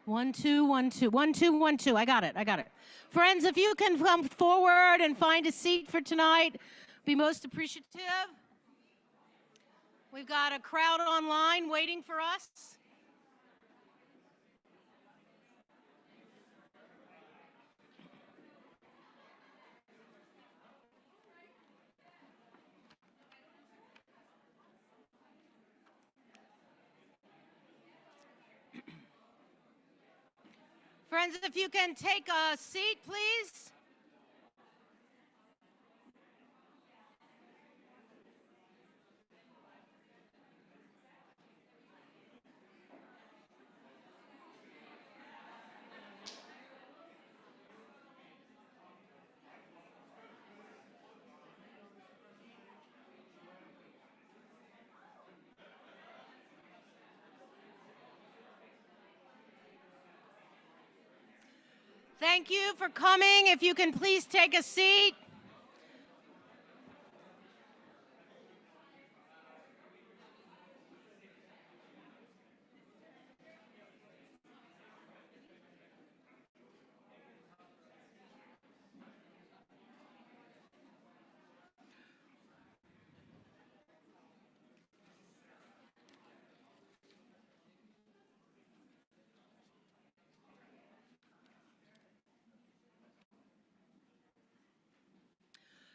1, 2, 1, 2, 1, 2, 1, 2. I got it. Friends, if you can come forward and find a seat for tonight, be most appreciative. We've got a crowd online waiting for us. Friends, if you can take a seat, please. Thank you for coming. If you can please take a seat.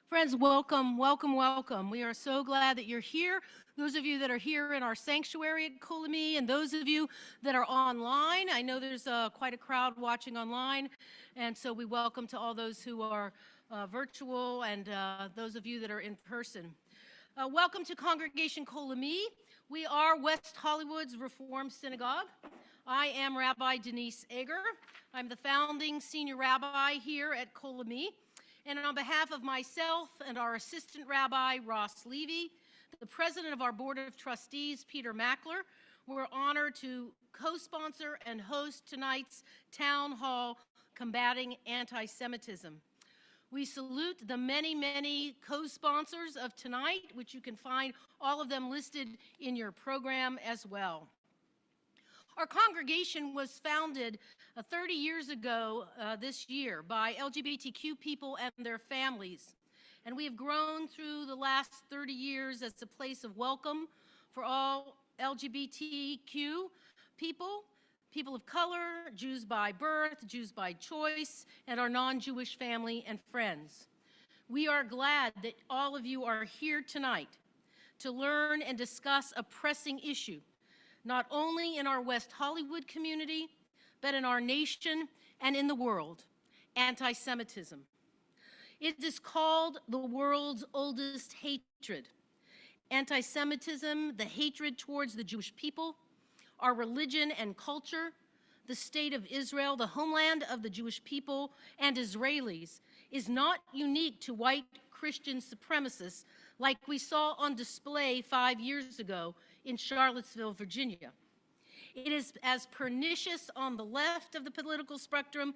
Friends, welcome, welcome, welcome. We are so glad that you're here. Those of you that are here in our sanctuary at Kol Ami, and those of you that are online. I know there's quite a crowd watching online, and so we welcome to all those who are virtual and those of you that are in person. Welcome to Congregation Kol Ami. We are West Hollywood's Reformed Synagogue. I am Rabbi Denise Eger. I'm the founding senior rabbi here at Kol Ami. And on behalf of myself and our assistant rabbi, Ross Levy, the president of our board of trustees, Peter Mackler, we're honored to co-sponsor and host tonight's town hall combating anti-Semitism. We salute the many, many co-sponsors of tonight, which you can find all of them listed in your program as well. Our congregation was founded 30 years ago this year by LGBTQ people and their families. And we have grown through the last 30 years as a place of welcome for all LGBTQ people, people of color, Jews by birth, Jews by choice, and our non-Jewish family and friends. We are glad that all of you are here tonight to learn and discuss a pressing issue, not only in our West Hollywood community, but in our nation and in the world, anti-Semitism. It is called the world's oldest hatred. Anti-Semitism, the hatred towards the Jewish people, our religion and culture, the state of Israel, the homeland of the Jewish people and Israelis, is not unique to white Christian supremacists like we saw on display 5 years ago in Charlottesville, Virginia. It is as pernicious on the left of the political spectrum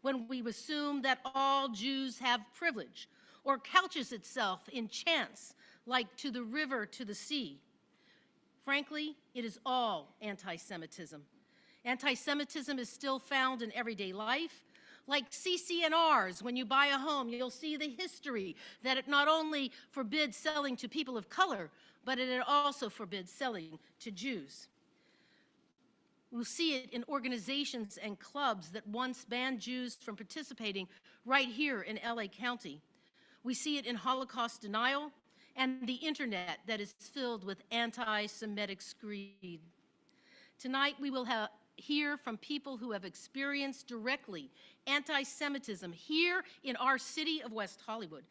when we assume that all Jews have privilege, or couches itself in chants like to the river, to the sea. Frankly, it is all anti-Semitism. Anti-Semitism is still found in everyday life. Like CC&Rs, when you buy a home, you'll see the history that it not only forbids selling to people of color, but it also forbids selling to Jews. We'll see it in organizations and clubs that once banned Jews from participating right here in LA County. We see it in Holocaust denial and the internet that is filled with anti-Semitic screed. Tonight we will hear from people who have experienced directly anti-Semitism here in our city of West Hollywood.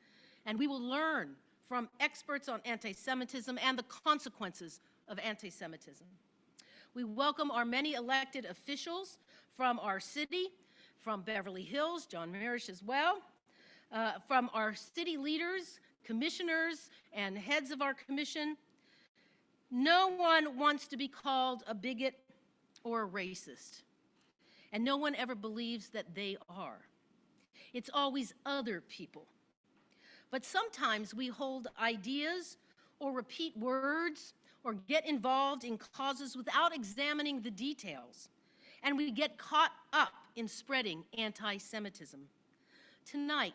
And we will learn from experts on anti-Semitism and the consequences of anti-Semitism. We welcome our many elected officials from our city, from Beverly Hills, John Marish as well, from our city leaders, commissioners, and heads of our commission. No one wants to be called a bigot or a racist, and no one ever believes that they are. It's always other people. But sometimes we hold ideas or repeat words or get involved in causes without examining the details. and we get caught up in spreading anti-Semitism. Tonight,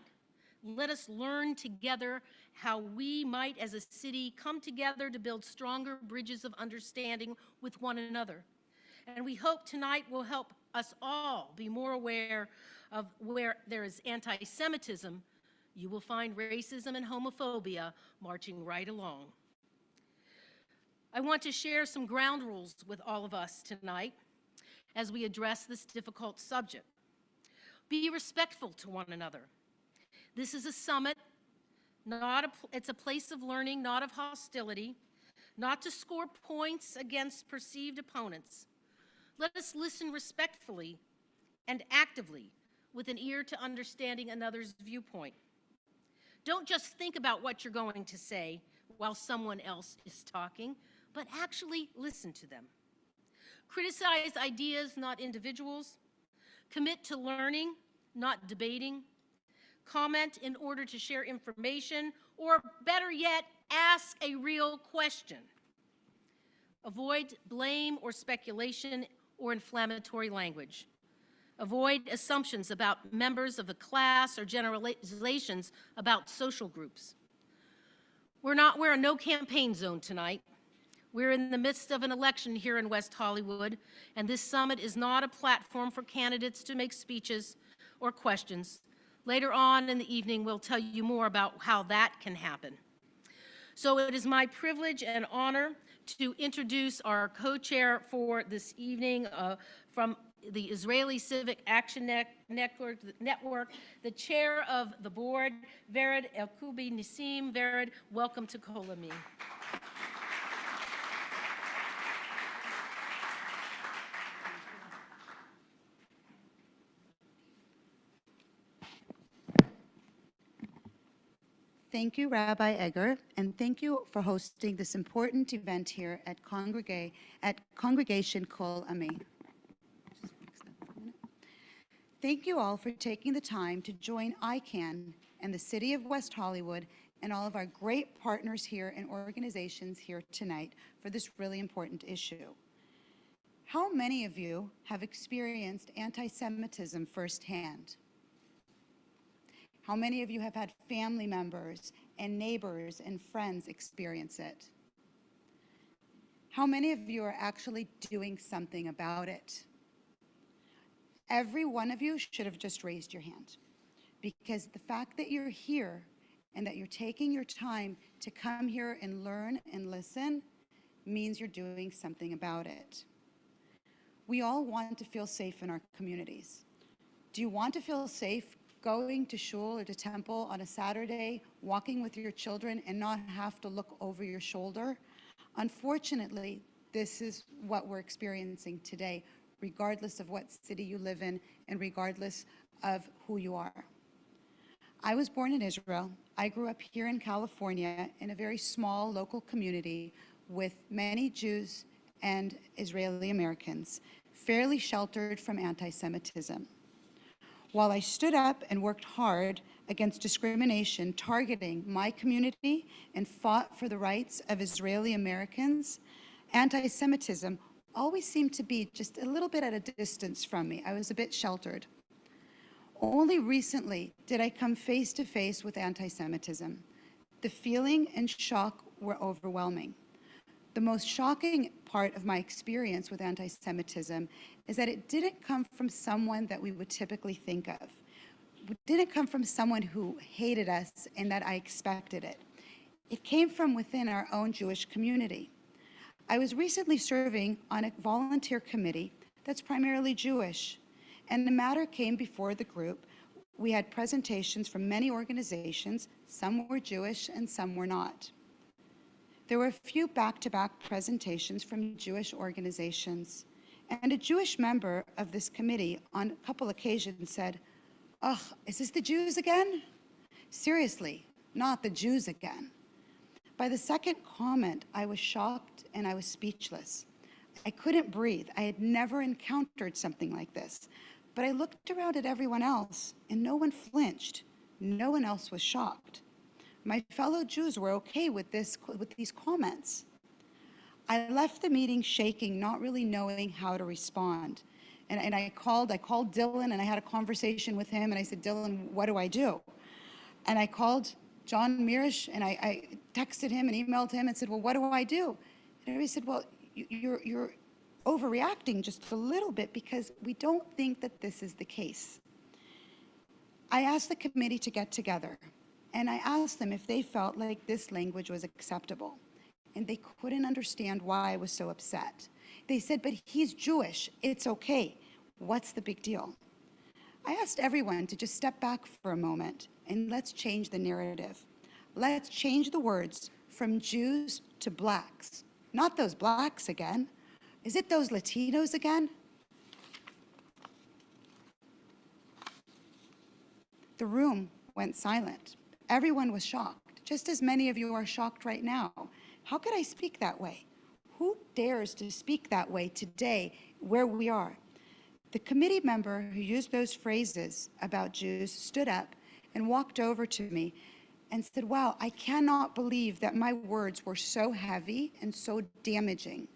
let us learn together how we might, as a city, come together to build stronger bridges of understanding with one another. And we hope tonight will help us all be more aware of where there is anti-Semitism, you will find racism and homophobia marching right along. I want to share some ground rules with all of us tonight as we address this difficult subject. Be respectful to one another. This is a summit, it's a place of learning, not of hostility, not to score points against perceived opponents. Let us listen respectfully and actively with an ear to understanding another's viewpoint. Don't just think about what you're going to say while someone else is talking, but actually listen to them. Criticize ideas, not individuals. Commit to learning, not debating. Comment in order to share information, or better yet, ask a real question. Avoid blame or speculation or inflammatory language. Avoid assumptions about members of a class or generalizations about social groups. We're a no campaign zone tonight. We're in the midst of an election here in West Hollywood, and this summit is not a platform for candidates to make speeches or questions. Later on in the evening, we'll tell you more about how that can happen. So it is my privilege and honor to introduce our co-chair for this evening from the Israeli Civic Action Network, the chair of the board, Vered Elkubi Nissim. Vered, welcome to Kol Ami. Thank you, Rabbi Egger, and thank you for hosting this important event here at Congregation Kol Ami. Thank you all for taking the time to join ICANN and the City of West Hollywood and all of our great partners here and organizations here tonight for this really important issue. How many of you have experienced anti-Semitism firsthand? How many of you have had family members and neighbors and friends experience it? How many of you are actually doing something about it? Every one of you should have just raised your hand, because the fact that you're here and that you're taking your time to come here and learn and listen means you're doing something about it. We all want to feel safe in our communities. Do you want to feel safe going to shul or to temple on a Saturday, walking with your children and not have to look over your shoulder? Unfortunately, this is what we're experiencing today, regardless of what city you live in and regardless of who you are. I was born in Israel. I grew up here in California in a very small local community with many Jews and Israeli Americans, fairly sheltered from anti-Semitism. While I stood up and worked hard against discrimination targeting my community and fought for the rights of Israeli Americans, anti-Semitism always seemed to be just a little bit at a distance from me. I was a bit sheltered. Only recently did I come face to face with anti-Semitism. The feeling and shock were overwhelming. The most shocking part of my experience with anti-Semitism is that it didn't come from someone that we would typically think of. It didn't come from someone who hated us and that I expected it. It came from within our own Jewish community. I was recently serving on a volunteer committee that's primarily Jewish, and the matter came before the group. We had presentations from many organizations. Some were Jewish and some were not. There were a few back-to-back presentations from Jewish organizations, and a Jewish member of this committee on a couple occasions said, "Ugh, is this the Jews again?" Seriously, not the Jews again. By the second comment, I was shocked and I was speechless. I couldn't breathe. I had never encountered something like this, but I looked around at everyone else and no one flinched. No one else was shocked. My fellow Jews were okay with these comments. I left the meeting shaking, not really knowing how to respond. And I called Dylan, and I had a conversation with him, and I said, Dylan, what do I do? And I called John Mirish, and I texted him and emailed him and said, well, what do I do? And everybody said, well, you're overreacting just a little bit because we don't think that this is the case. I asked the committee to get together, and I asked them if they felt like this language was acceptable. And they couldn't understand why I was so upset. They said, but he's Jewish, it's okay. What's the big deal? I asked everyone to just step back for a moment and let's change the narrative. Let's change the words from Jews to blacks. Not those blacks again. Is it those Latinos again? The room went silent. Everyone was shocked, just as many of you are shocked right now. How could I speak that way? Who dares to speak that way today where we are? The committee member who used those phrases about Jews stood up and walked over to me and said, wow, I cannot believe that my words were so heavy and so damaging.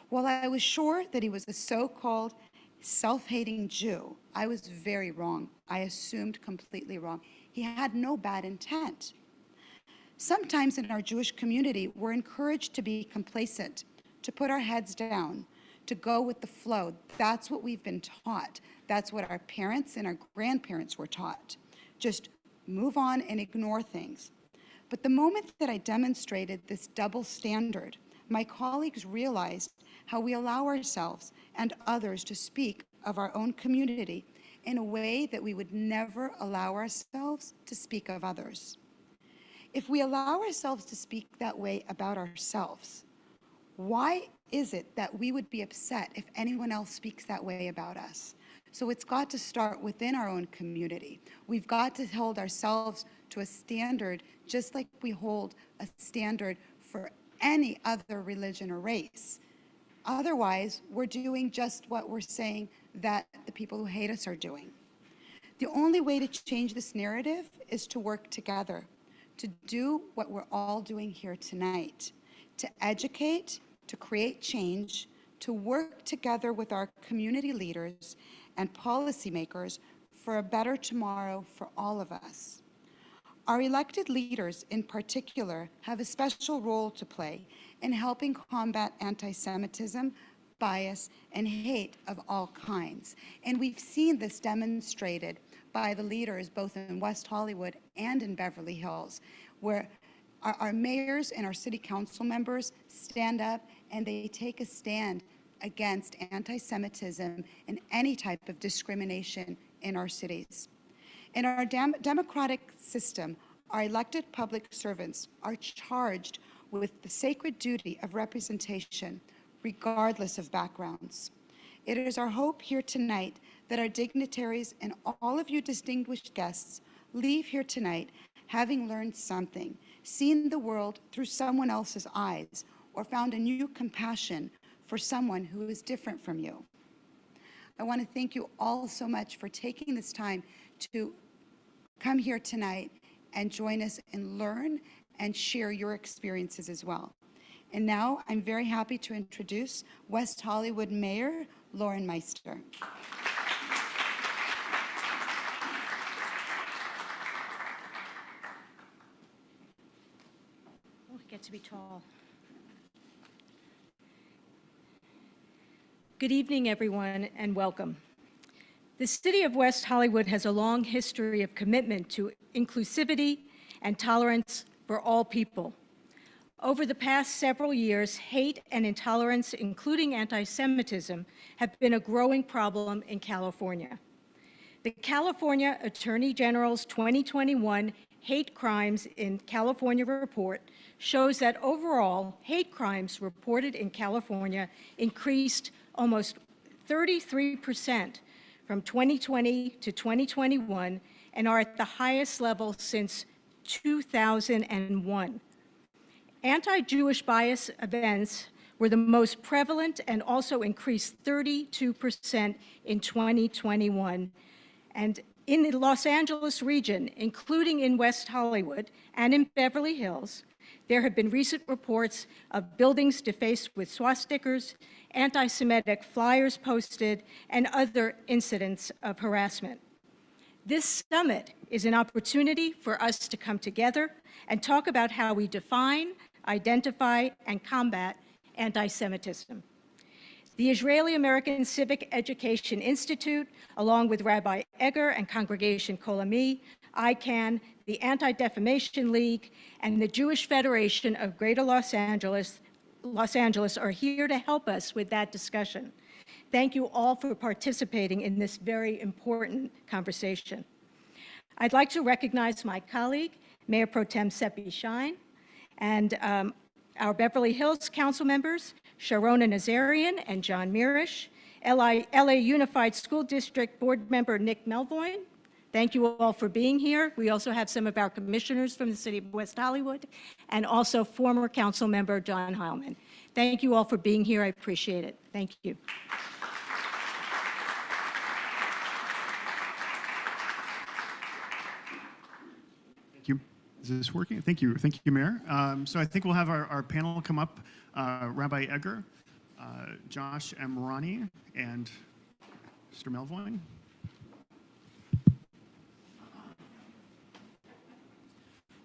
While I was sure that he was a so-called self-hating Jew, I was very wrong. I assumed completely wrong. He had no bad intent. Sometimes in our Jewish community, we're encouraged to be complacent, to put our heads down, to go with the flow. That's what we've been taught. That's what our parents and our grandparents were taught. Just move on and ignore things. But the moment that I demonstrated this double standard, my colleagues realized how we allow ourselves and others to speak of our own community in a way that we would never allow ourselves to speak of others. If we allow ourselves to speak that way about ourselves, why is it that we would be upset if anyone else speaks that way about us? So it's got to start within our own community. We've got to hold ourselves to a standard just like we hold a standard for any other religion or race. Otherwise, we're doing just what we're saying that the people who hate us are doing. The only way to change this narrative is to work together, to do what we're all doing here tonight, to educate, to create change, to work together with our community leaders and policymakers for a better tomorrow for all of us. Our elected leaders in particular have a special role to play in helping combat anti-Semitism, bias, and hate of all kinds. And we've seen this demonstrated by the leaders both in West Hollywood and in Beverly Hills, where our mayors and our city council members stand up and they take a stand against anti-Semitism and any type of discrimination in our cities. In our democratic system, our elected public servants are charged with the sacred duty of representation, regardless of backgrounds. It is our hope here tonight that our dignitaries and all of you distinguished guests leave here tonight having learned something, seen the world through someone else's eyes, or found a new compassion for someone who is different from you. I want to thank you all so much for taking this time to come here tonight and join us and learn and share your experiences as well. And now I'm very happy to introduce West Hollywood Mayor Lauren Meister. Oh, I get to be tall. Good evening, everyone, and welcome. The city of West Hollywood has a long history of commitment to inclusivity and tolerance for all people. Over the past several years, hate and intolerance, including anti-Semitism, have been a growing problem in California. The California Attorney General's 2021 Hate Crimes in California report shows that overall, hate crimes reported in California increased almost 33% from 2020 to 2021 and are at the highest level since 2001. Anti-Jewish bias events were the most prevalent and also increased 32% in 2021. And In the Los Angeles region, including in West Hollywood and in Beverly Hills, there have been recent reports of buildings defaced with swastikas, anti-Semitic flyers posted, and other incidents of harassment. This summit is an opportunity for us to come together and talk about how we define, identify, and combat anti-Semitism. The Israeli-American Civic Education Institute, along with Rabbi Egger and Congregation Kol Ami, ICANN, the Anti-Defamation League, and the Jewish Federation of Greater Los Angeles are here to help us with that discussion. Thank you all for participating in this very important conversation. I'd like to recognize my colleague, Mayor Pro Tem Seppi Shine, and our Beverly Hills Council members, Sharona Nazarian and John Mirish, LA Unified School District Board Member Nick Melvoin. Thank you all for being here. We also have some of our commissioners from the City of West Hollywood, and also former council member John Heilman. Thank you all for being here. I appreciate it. Thank you. Thank you. Is this working? Thank you. Thank you, Mayor. So I think we'll have our panel come up. Rabbi Egger, Josh Amrani, and Mr. Melvoin.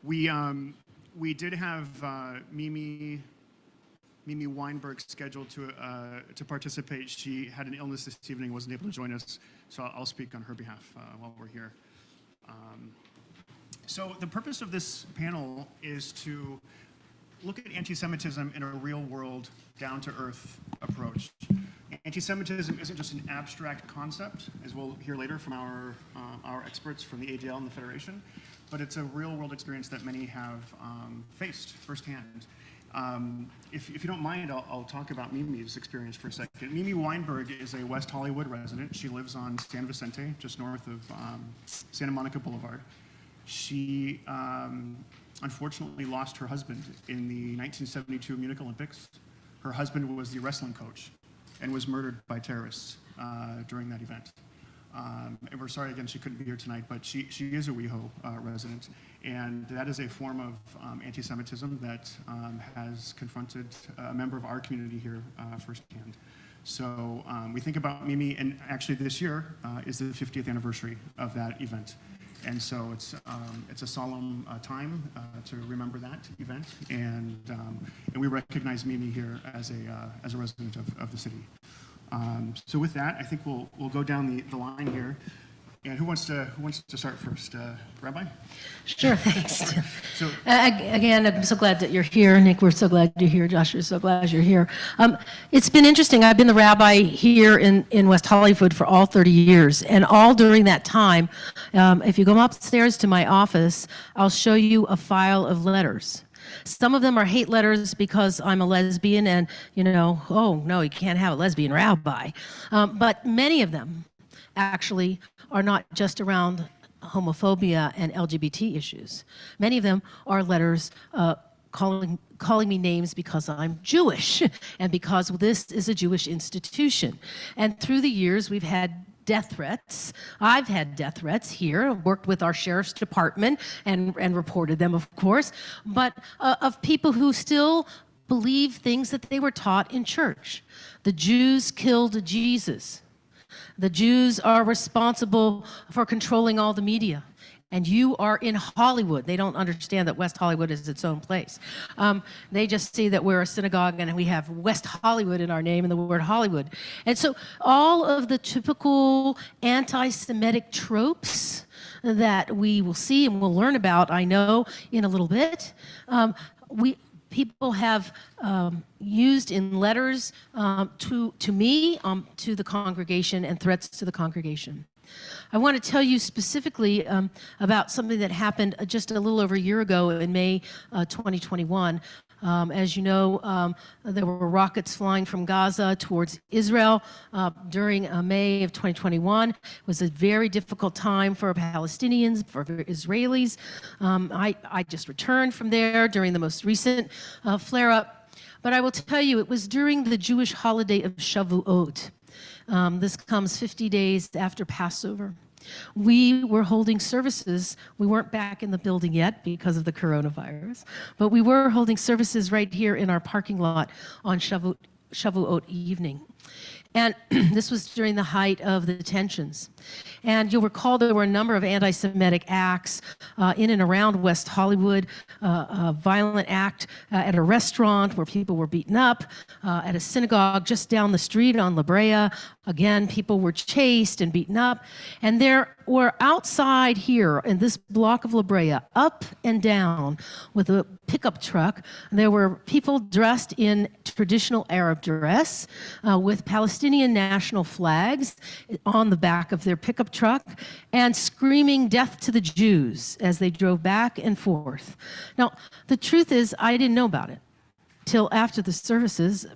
We did have Mimi Weinberg scheduled to participate. She had an illness this evening, wasn't able to join us, so I'll speak on her behalf while we're here. So the purpose of this panel is to look at anti-Semitism in a real-world, down-to-earth approach. Anti-Semitism isn't just an abstract concept, as we'll hear later from our experts from the ADL and the Federation, but it's a real-world experience that many have faced firsthand. If you don't mind, I'll talk about Mimi's experience for a second. Mimi Weinberg is a West Hollywood resident. She lives on San Vicente, just north of Santa Monica Boulevard. She unfortunately lost her husband in the 1972 Munich Olympics. Her husband was the wrestling coach and was murdered by terrorists during that event. And we're sorry again she couldn't be here tonight, but she is a WeHo resident, and that is a form of anti-Semitism that has confronted a member of our community here firsthand. So we think about Mimi, and actually this year is the 50th anniversary of that event. And so it's a solemn time to remember that event, and we recognize Mimi here as a resident of the city. So with that, I think we'll go down the line here. And who wants to start first? Rabbi? Sure, thanks. So, again, I'm so glad that you're here. Nick, we're so glad you're here. Josh, we're so glad you're here. It's been interesting. I've been the rabbi here in West Hollywood for all 30 years. And all during that time, if you go upstairs to my office, I'll show you a file of letters. Some of them are hate letters because I'm a lesbian and, oh, no, you can't have a lesbian rabbi. But many of them actually are not just around homophobia and LGBT issues. Many of them are letters calling me names because I'm Jewish and because this is a Jewish institution. And through the years, we've had death threats. I've had death threats here, worked with our sheriff's department and reported them, of course, but of people who still believe things that they were taught in church. The Jews killed Jesus. The Jews are responsible for controlling all the media. And you are in Hollywood. They don't understand that West Hollywood is its own place. They just see that we're a synagogue and we have West Hollywood in our name and the word Hollywood. And so all of the typical anti-Semitic tropes that we will see and we'll learn about, I know, in a little bit, people have used in letters to me, to the congregation, and threats to the congregation. I want to tell you specifically about something that happened just a little over a year ago in May 2021. As you know, there were rockets flying from Gaza towards Israel during May of 2021. It was a very difficult time for Palestinians, for Israelis. I just returned from there during the most recent flare-up. But I will tell you, it was during the Jewish holiday of Shavuot. This comes 50 days after Passover. We were holding services. We weren't back in the building yet because of the coronavirus, but we were holding services right here in our parking lot on Shavuot evening. And this was during the height of the tensions. And you'll recall there were a number of anti-Semitic acts in and around West Hollywood, a violent act at a restaurant where people were beaten up, at a synagogue just down the street on La Brea. Again, people were chased and beaten up. And there were outside here in this block of La Brea, up and down with a pickup truck, there were people dressed in traditional Arab dress with Palestinian national flags on the back of their pickup truck and screaming death to the Jews as they drove back and forth. Now, the truth is, I didn't know about it till after the services,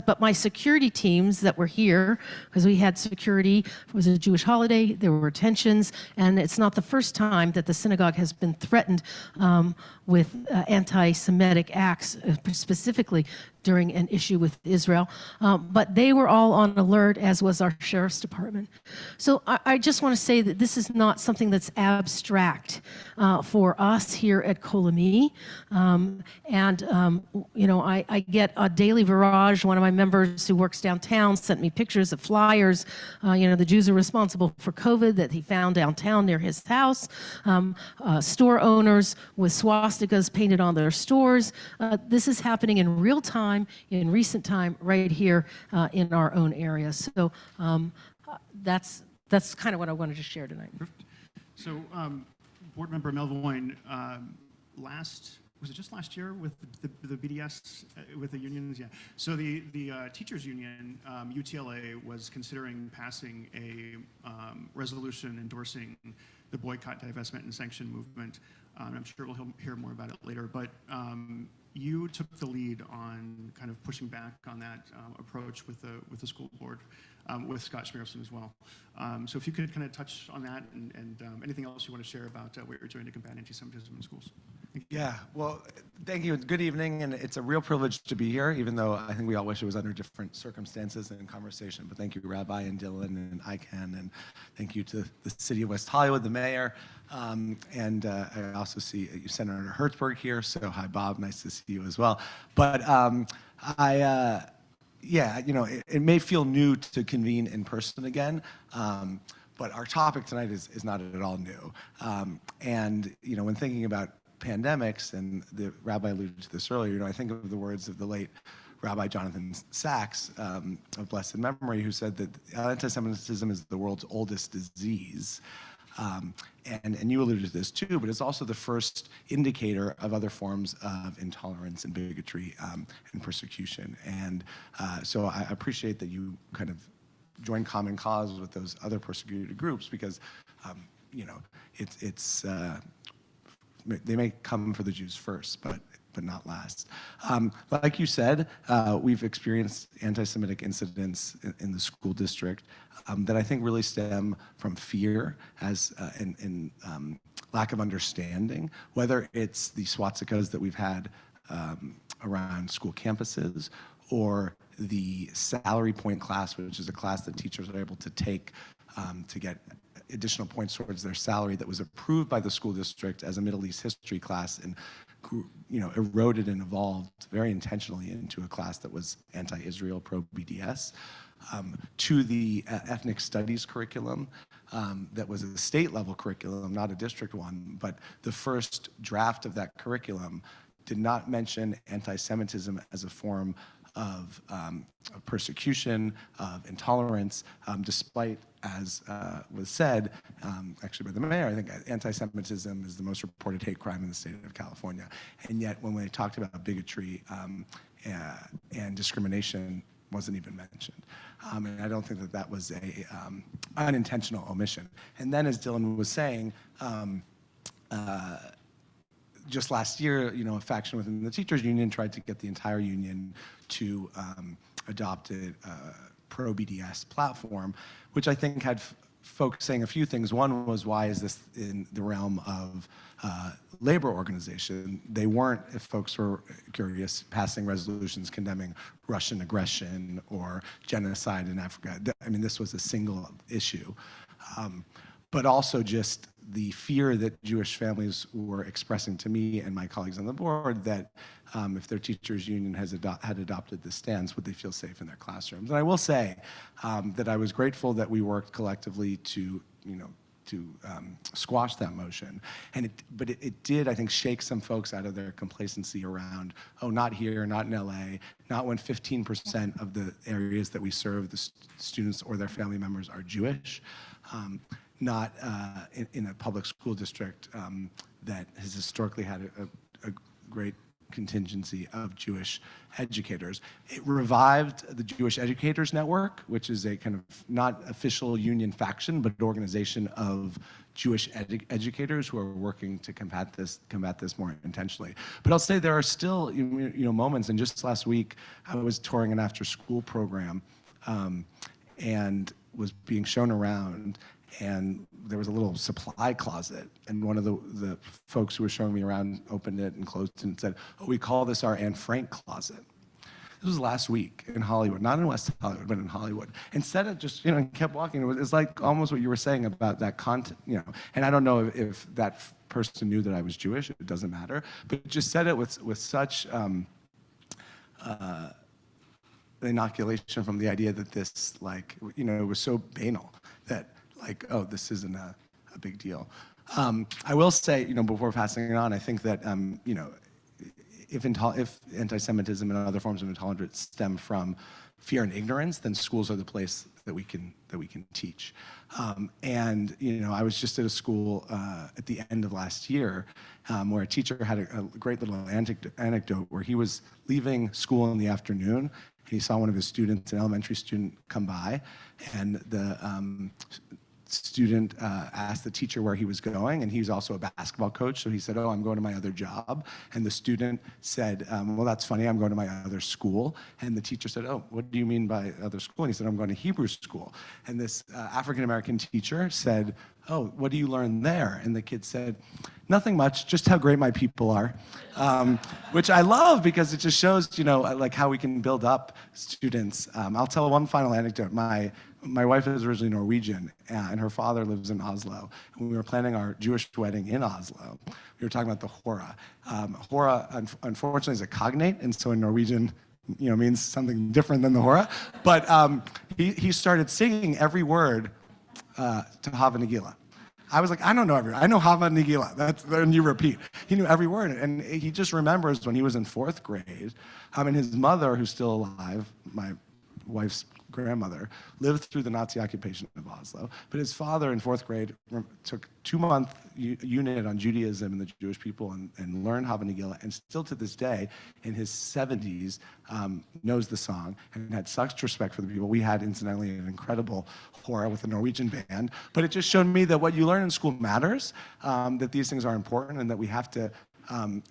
but my security teams that were here, because we had security, it was a Jewish holiday, there were tensions, and it's not the first time that the synagogue has been threatened with anti-Semitic acts, specifically during an issue with Israel. But they were all on alert, as was our sheriff's department. So I just want to say that this is not something that's abstract for us here at Kol Ami. You know, I get a daily barrage. One of my members who works downtown sent me pictures of flyers. You know, the Jews are responsible for COVID that he found downtown near his house. Store owners with swastikas painted on their stores. This is happening in real time, in recent time, right here in our own area. So that's kind of what I wanted to share tonight. Perfect. So, Board Member Melvoin, was it just last year with the BDS, with the unions? Yeah. So the teachers union, UTLA, was considering passing a resolution endorsing the boycott, divestment, and sanction movement. I'm sure we'll hear more about it later, but you took the lead on kind of pushing back on that approach with the school board, with Scott Schmierson as well. So if you could kind of touch on that and anything else you want to share about what you're doing to combat anti-Semitism in schools. Yeah, well, thank you. Good evening, and it's a real privilege to be here, even though I think we all wish it was under different circumstances and conversation. But thank you, Rabbi and Dylan and ICANN, and thank you to the City of West Hollywood, the mayor, and I also see Senator Hertzberg here, so hi, Bob, nice to see you as well. But yeah, you know, it may feel new to convene in person again, but our topic tonight is not at all new. And, you know, when thinking about pandemics, and the rabbi alluded to this earlier, you know, I think of the words of the late Rabbi Jonathan Sachs of blessed memory, who said that anti-Semitism is the world's oldest disease. And you alluded to this too, but it's also the first indicator of other forms of intolerance and bigotry and persecution. And so I appreciate that you kind of join common cause with those other persecuted groups, because, you know, they may come for the Jews first, but not last. Like you said, we've experienced anti-Semitic incidents in the school district that I think really stem from fear and lack of understanding, whether it's the swastikas that we've had around school campuses, or the salary point class, which is a class that teachers are able to take to get additional points towards their salary, that was approved by the school district as a Middle East history class, and, you know, eroded and evolved very intentionally into a class that was anti-Israel, pro-BDS, to the ethnic studies curriculum that was a state-level curriculum, not a district one, but the first draft of that curriculum did not mention anti-Semitism as a form of persecution, of intolerance, despite, as was said, actually by the mayor, I think anti-Semitism is the most reported hate crime in the state of California. And yet, when we talked about bigotry and discrimination, wasn't even mentioned. And I don't think that that was a unintentional omission. And then, as Dylan was saying, just last year, you know, a faction within the teachers union tried to get the entire union to adopt a pro-BDS platform, which I think had folks saying a few things. One was, why is this in the realm of labor organization? They weren't, if folks were curious, passing resolutions condemning Russian aggression or genocide in Africa. I mean, this was a single issue. but also just the fear that Jewish families were expressing to me and my colleagues on the board that if their teachers' union had adopted this stance, would they feel safe in their classrooms? And I will say that I was grateful that we worked collectively to, squash that motion. But it did, I think, shake some folks out of their complacency around, oh, not here, not in LA, not when 15% of the areas that we serve, the students or their family members are Jewish. Not in a public school district that has historically had a great contingency of Jewish educators. It revived the Jewish Educators Network, which is a kind of not official union faction, but an organization of Jewish educators who are working to combat this more intentionally. But I'll say there are still moments, and just last week I was touring an after-school program and was being shown around, and there was a little supply closet, and one of the folks who were showing me around opened it and closed it and said, oh, we call this our Anne Frank closet. This was last week in Hollywood, not in West Hollywood, but in Hollywood. Instead of just, kept walking, it's like almost what you were saying about that content, and I don't know if that person knew that I was Jewish, it doesn't matter, but just said it with such inoculation from the idea that this, it was so banal that, oh, this isn't a big deal. I will say, before passing it on, I think that, if anti-Semitism and other forms of intolerance stem from fear and ignorance, then schools are the place that we can teach. I was just at a school at the end of last year where a teacher had a great little anecdote where he was leaving school in the afternoon, and he saw one of his students, an elementary student, come by, and the student asked the teacher where he was going, and he was also a basketball coach, so he said, oh, I'm going to my other job. And the student said, well, that's funny, I'm going to my other school. And the teacher said, oh, what do you mean by other school? And he said, I'm going to Hebrew school. And this African-American teacher said, oh, what do you learn there? And the kid said, nothing much, just how great my people are, which I love because it just shows, how we can build up students. I'll tell one final anecdote. My wife is originally Norwegian, and her father lives in Oslo. When we were planning our Jewish wedding in Oslo, we were talking about the hora. Hora, unfortunately, is a cognate, and so in Norwegian, means something different than the hora. But he started singing every word to Hava Nagila. I was like, I don't know every word. I know Hava Nagila. Then you repeat. He knew every word, and he just remembers when he was in 4th grade, and his mother, who's still alive, my wife's grandmother, lived through the Nazi occupation of Oslo. But his father in 4th grade took 2-month unit on Judaism and the Jewish people and learned Hava Nagila, and still to this day, in his 70s, knows the song and had such respect for the people. We had, incidentally, an incredible hora with a Norwegian band. But it just showed me that what you learn in school matters, that these things are important, and that we have to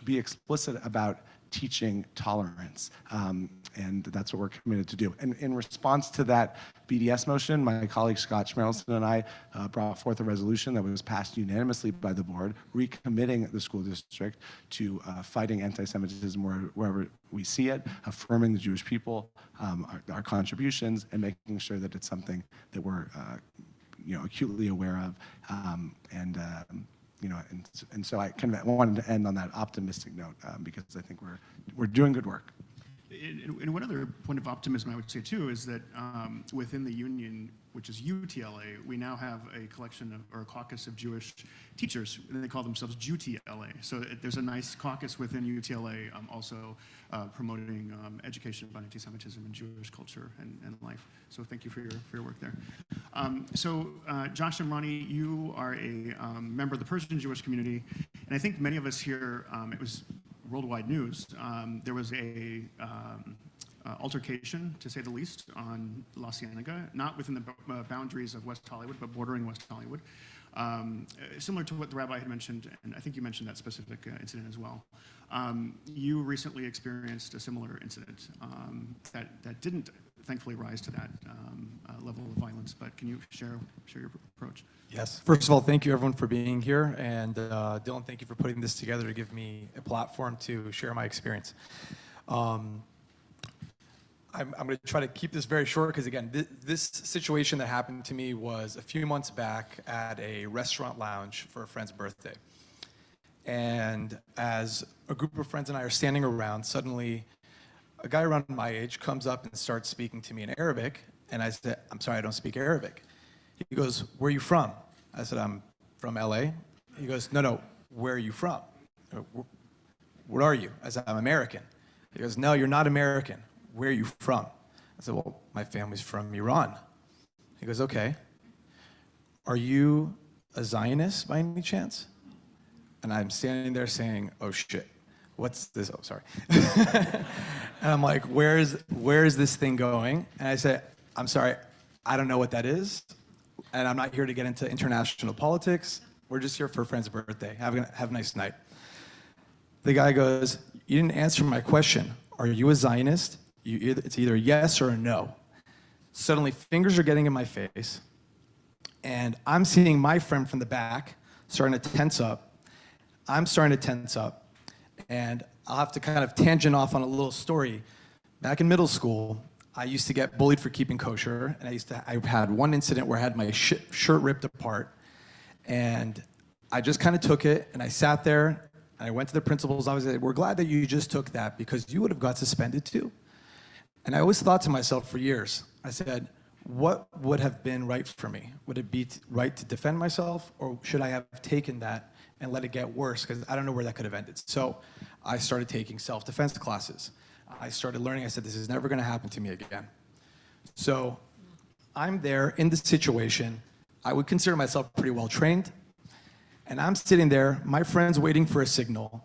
be explicit about teaching tolerance, and that's what we're committed to do. And in response to that BDS motion, my colleague Scott Schmelson and I brought forth a resolution that was passed unanimously by the board, recommitting the school district to fighting anti-Semitism wherever we see it, affirming the Jewish people, our contributions, and making sure that it's something that we're acutely aware of, and so I kind of wanted to end on that optimistic note because I think we're doing good work. And one other point of optimism I would say too is that within the union, which is UTLA, we now have a collection or a caucus of Jewish teachers, and they call themselves JUTLA. So there's a nice caucus within UTLA also promoting education about anti-Semitism and Jewish culture and life. So thank you for your work there. Josh and Ronnie, you are a member of the Persian Jewish community, and I think many of us here, it was worldwide news. There was a altercation, to say the least, on La Cienega, not within the boundaries of West Hollywood, but bordering West Hollywood. Similar to what the rabbi had mentioned, and I think you mentioned that specific incident as well. You recently experienced a similar incident that didn't, thankfully, rise to that level of violence, but can you share your approach? Yes. First of all, thank you everyone for being here, and Dylan, thank you for putting this together to give me a platform to share my experience. I'm going to try to keep this very short because, again, this situation that happened to me was a few months back at a restaurant lounge for a friend's birthday. And as a group of friends and I are standing around, suddenly a guy around my age comes up and starts speaking to me in Arabic. And I said, I'm sorry, I don't speak Arabic. He goes, where are you from? I said, I'm from LA. He goes, no, where are you from? What are you? I said, I'm American. He goes, no, you're not American. Where are you from? I said, well, my family's from Iran. He goes, okay. Are you a Zionist by any chance? And I'm standing there saying, oh shit, what's this? Oh, sorry. And I'm like, where is this thing going? And I said, I'm sorry, I don't know what that is. And I'm not here to get into international politics. We're just here for a friend's birthday. Have a nice night. The guy goes, you didn't answer my question. Are you a Zionist? It's either yes or a no. Suddenly, fingers are getting in my face, and I'm seeing my friend from the back starting to tense up. I'm starting to tense up, and I'll have to kind of tangent off on a little story. Back in middle school, I used to get bullied for keeping kosher, and I had one incident where I had my shirt ripped apart, and I just kind of took it, and I sat there, and I went to the principal's office and said, we're glad that you just took that because you would have got suspended too. And I always thought to myself for years, I said, what would have been right for me? Would it be right to defend myself, or should I have taken that and let it get worse? Because I don't know where that could have ended. So I started taking self-defense classes. I started learning, I said, this is never gonna happen to me again. So I'm there in this situation. I would consider myself pretty well trained. And I'm sitting there, my friend's waiting for a signal.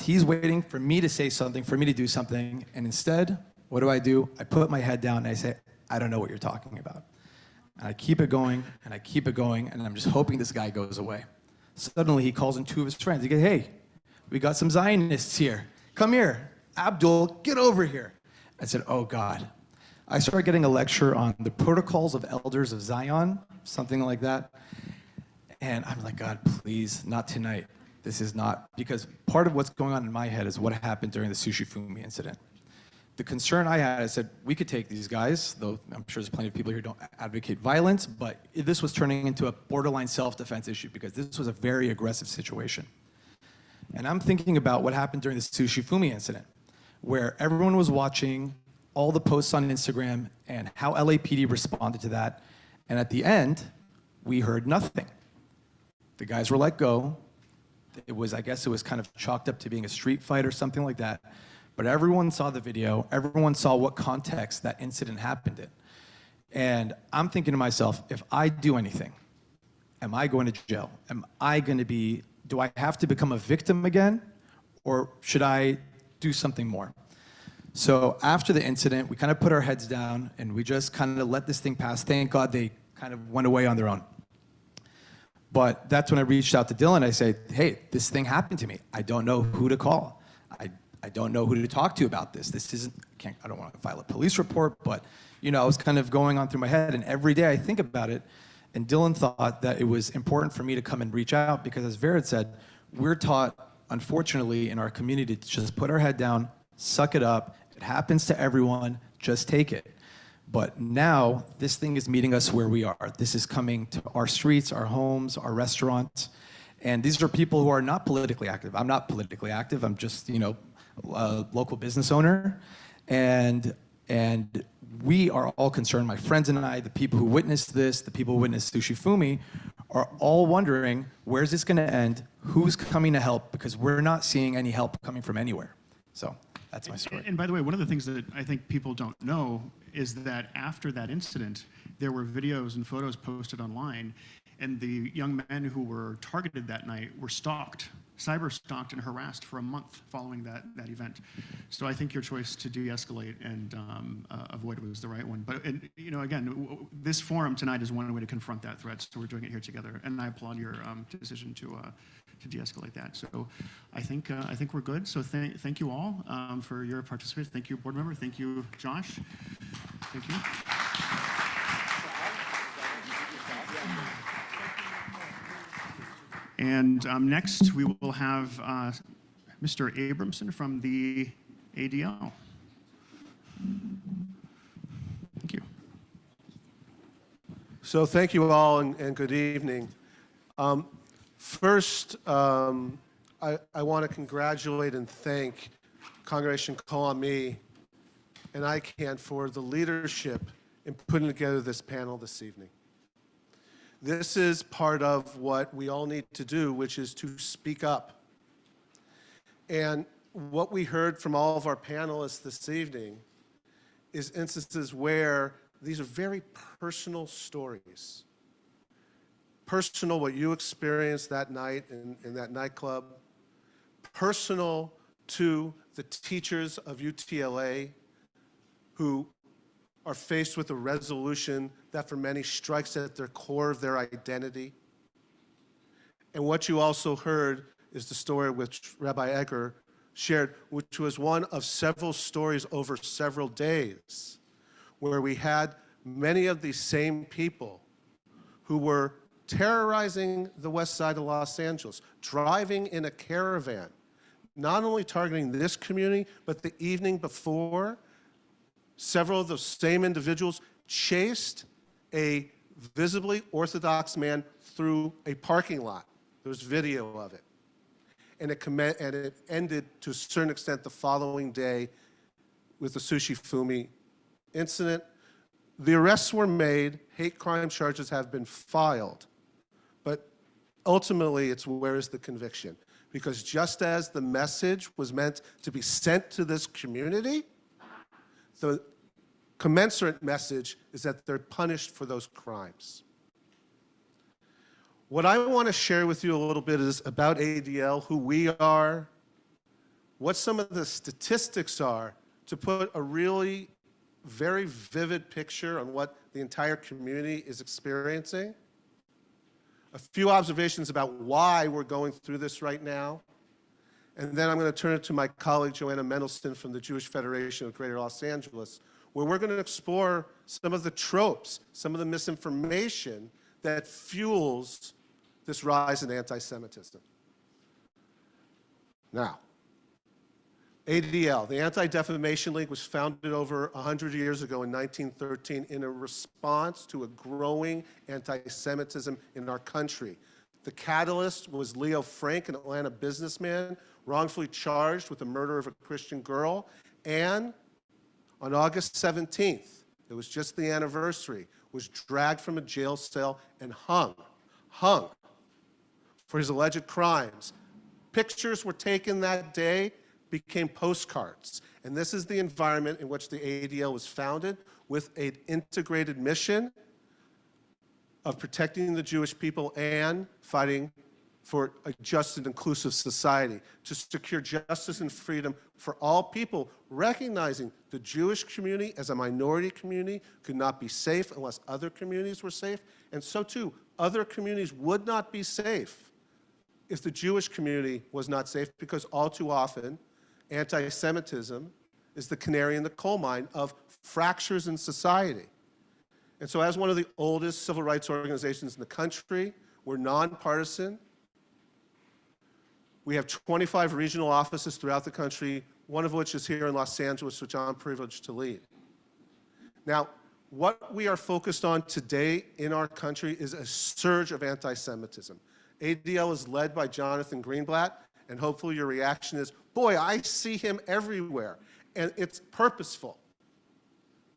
He's waiting for me to say something, for me to do something. And instead, what do? I put my head down and I say, I don't know what you're talking about. And I keep it going, and I keep it going, and I'm just hoping this guy goes away. Suddenly, he calls in two of his friends. He goes, hey, we got some Zionists here. Come here. Abdul, get over here. I said, oh, God. I started getting a lecture on the protocols of elders of Zion, something like that. And I'm like, God, please, not tonight. This is not, because part of what's going on in my head is what happened during the Sushi Fumi incident. The concern I had, I said, we could take these guys, though I'm sure there's plenty of people here who don't advocate violence, but this was turning into a borderline self-defense issue because this was a very aggressive situation. And I'm thinking about what happened during the Sushi Fumi incident, where everyone was watching all the posts on Instagram and how LAPD responded to that. And at the end, we heard nothing. The guys were let go. I guess it was kind of chalked up to being a street fight or something like that. But everyone saw the video. Everyone saw what context that incident happened in. And I'm thinking to myself, if I do anything, am I going to jail? Do I have to become a victim again? Or should I do something more? So after the incident, we kind of put our heads down and we just kind of let this thing pass. Thank God they kind of went away on their own. But that's when I reached out to Dylan. I said, hey, this thing happened to me. I don't know who to call. I don't know who to talk to about this. I don't want to file a police report, but I was kind of going on through my head, and every day I think about it. And Dylan thought that it was important for me to come and reach out because, as Vered said, we're taught, unfortunately, in our community to just put our head down, suck it up. It happens to everyone. Just take it. But now this thing is meeting us where we are. This is coming to our streets, our homes, our restaurants. And these are people who are not politically active. I'm not politically active. I'm just, a local business owner. And we are all concerned, my friends and I, the people who witnessed this, the people who witnessed Sushi Fumi, are all wondering, where's this going to end? Who's coming to help? Because we're not seeing any help coming from anywhere. So that's my story. And by the way, one of the things that I think people don't know is that after that incident, there were videos and photos posted online, and the young men who were targeted that night were stalked, cyber-stalked and harassed for a month following that event. So I think your choice to de-escalate and avoid was the right one. But again, this forum tonight is one way to confront that threat, so we're doing it here together. And I applaud your decision to de-escalate that. So I think we're good. So thank you all for your participation. Thank you, board member. Thank you, Josh. Thank you. And next, we will have Mr. Abramson from the ADL. So thank you all and good evening. First, I want to congratulate and thank Congregation Kol Ami and ICANN for the leadership in putting together this panel this evening. This is part of what we all need to do, which is to speak up. And what we heard from all of our panelists this evening is instances where these are very personal stories. Personal, what you experienced that night in that nightclub. Personal to the teachers of UTLA who are faced with a resolution that for many strikes at their core of their identity. And what you also heard is the story which Rabbi Egger shared, which was one of several stories over several days, where we had many of these same people who were terrorizing the west side of Los Angeles, driving in a caravan, not only targeting this community, but the evening before, several of those same individuals chased a visibly Orthodox man through a parking lot. There was video of it. And it ended to a certain extent the following day with the Sushi Fumi incident. The arrests were made, hate crime charges have been filed, but ultimately it's where is the conviction? Because just as the message was meant to be sent to this community, the commensurate message is that they're punished for those crimes. What I want to share with you a little bit is about ADL, who we are, what some of the statistics are, to put a really very vivid picture on what the entire community is experiencing. A few observations about why we're going through this right now. And then I'm going to turn it to my colleague, Joanna Mendelssohn from the Jewish Federation of Greater Los Angeles, where we're going to explore some of the tropes, some of the misinformation that fuels this rise in anti-Semitism. Now, ADL, the Anti-Defamation League, was founded over 100 years ago in 1913 in a response to a growing anti-Semitism in our country. The catalyst was Leo Frank, an Atlanta businessman, wrongfully charged with the murder of a Christian girl, and on August 17th, it was just the anniversary, was dragged from a jail cell and hung for his alleged crimes. Pictures were taken that day, became postcards. And this is the environment in which the ADL was founded, with an integrated mission of protecting the Jewish people and fighting for a just and inclusive society, to secure justice and freedom for all people, recognizing the Jewish community as a minority community could not be safe unless other communities were safe, and so too, other communities would not be safe if the Jewish community was not safe, because all too often, anti-Semitism is the canary in the coal mine of fractures in society. And so as one of the oldest civil rights organizations in the country, we're nonpartisan. We have 25 regional offices throughout the country, one of which is here in Los Angeles, which I'm privileged to lead. Now, what we are focused on today in our country is a surge of anti-Semitism. ADL is led by Jonathan Greenblatt, and hopefully your reaction is, boy, I see him everywhere. And it's purposeful,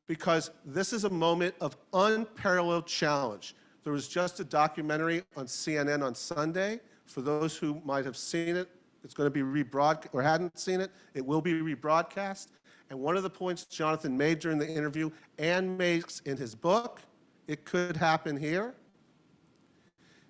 because this is a moment of unparalleled challenge. There was just a documentary on CNN on Sunday. For those who might have seen it, it's going to be rebroadcast, or hadn't seen it, it will be rebroadcast. And one of the points Jonathan made during the interview and makes in his book, It Could Happen Here,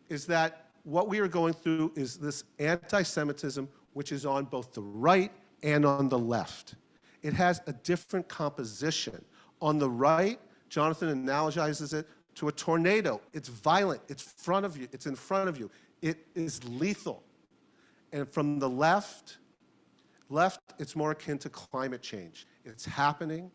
is that what we are going through is this anti-Semitism, which is on both the right and on the left. It has a different composition. On the right, Jonathan analogizes it to a tornado. It's violent, it's in front of you. It is lethal. And from the left, it's more akin to climate change. It's happening,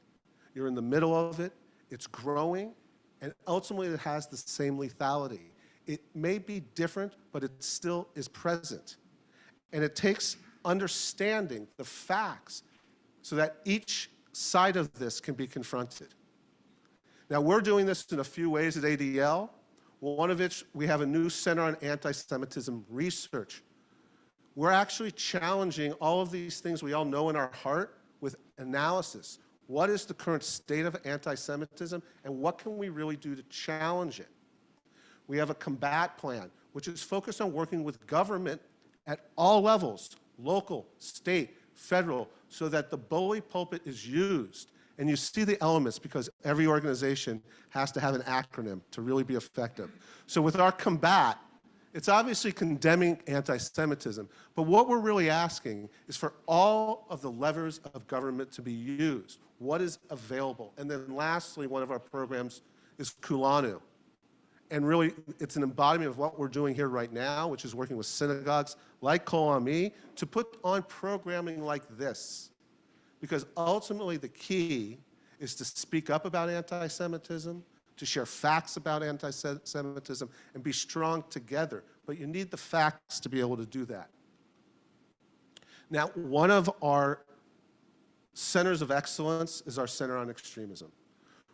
you're in the middle of it, it's growing, and ultimately it has the same lethality. It may be different, but it still is present. And it takes understanding the facts so that each side of this can be confronted. Now, we're doing this in a few ways at ADL, one of which we have a new Center on Anti-Semitism Research. We're actually challenging all of these things we all know in our heart with analysis. What is the current state of anti-Semitism, and what can we really do to challenge it? We have a combat plan, which is focused on working with government at all levels, local, state, federal, so that the bully pulpit is used. And you see the elements because every organization has to have an acronym to really be effective. So with our combat, it's obviously condemning anti-Semitism, but what we're really asking is for all of the levers of government to be used. What is available? And then lastly, one of our programs is Kol Ami. And really, it's an embodiment of what we're doing here right now, which is working with synagogues like Kol Ami to put on programming like this. Because ultimately, the key is to speak up about anti-Semitism, to share facts about anti-Semitism, and be strong together. But you need the facts to be able to do that. Now, one of our centers of excellence is our Center on Extremism.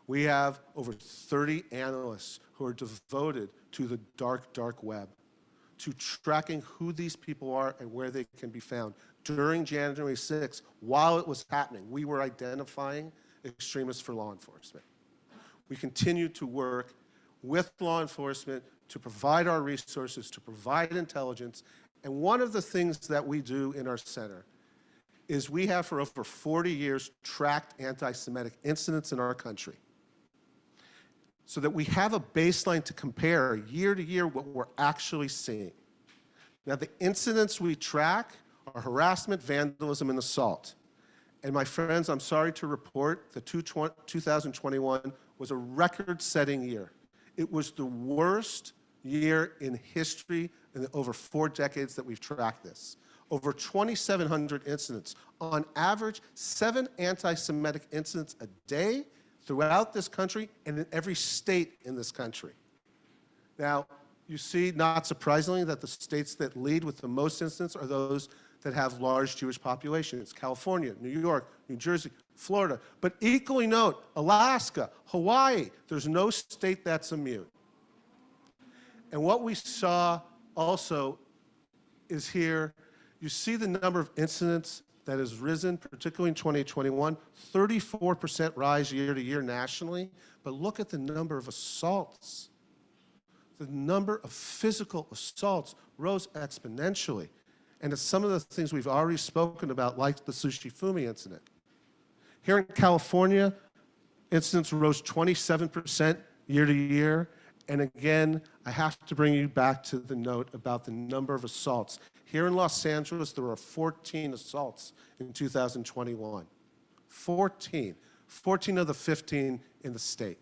We have over 30 analysts who are devoted to the dark, dark web, to tracking who these people are and where they can be found. During January 6th, while it was happening, we were identifying extremists for law enforcement. We continue to work with law enforcement to provide our resources, to provide intelligence. And one of the things that we do in our center is we have for over 40 years tracked anti-Semitic incidents in our country, so that we have a baseline to compare year to year what we're actually seeing. Now, the incidents we track are harassment, vandalism, and assault. And my friends, I'm sorry to report that 2021 was a record-setting year. It was the worst year in history in the over 4 decades that we've tracked this. Over 2,700 incidents. On average, 7 anti-Semitic incidents a day throughout this country and in every state in this country. Now, you see, not surprisingly, that the states that lead with the most incidents are those that have large Jewish populations: California, New York, New Jersey, Florida. But equally note, Alaska, Hawaii, there's no state that's immune. And what we saw also is here, you see the number of incidents that has risen, particularly in 2021, 34% rise year to year nationally. But look at the number of assaults. The number of physical assaults rose exponentially. And it's some of the things we've already spoken about, like the Sushi Fumi incident. Here in California, incidents rose 27% year to year. And again, I have to bring you back to the note about the number of assaults. Here in Los Angeles, there were 14 assaults in 2021. 14. 14 of the 15 in the state.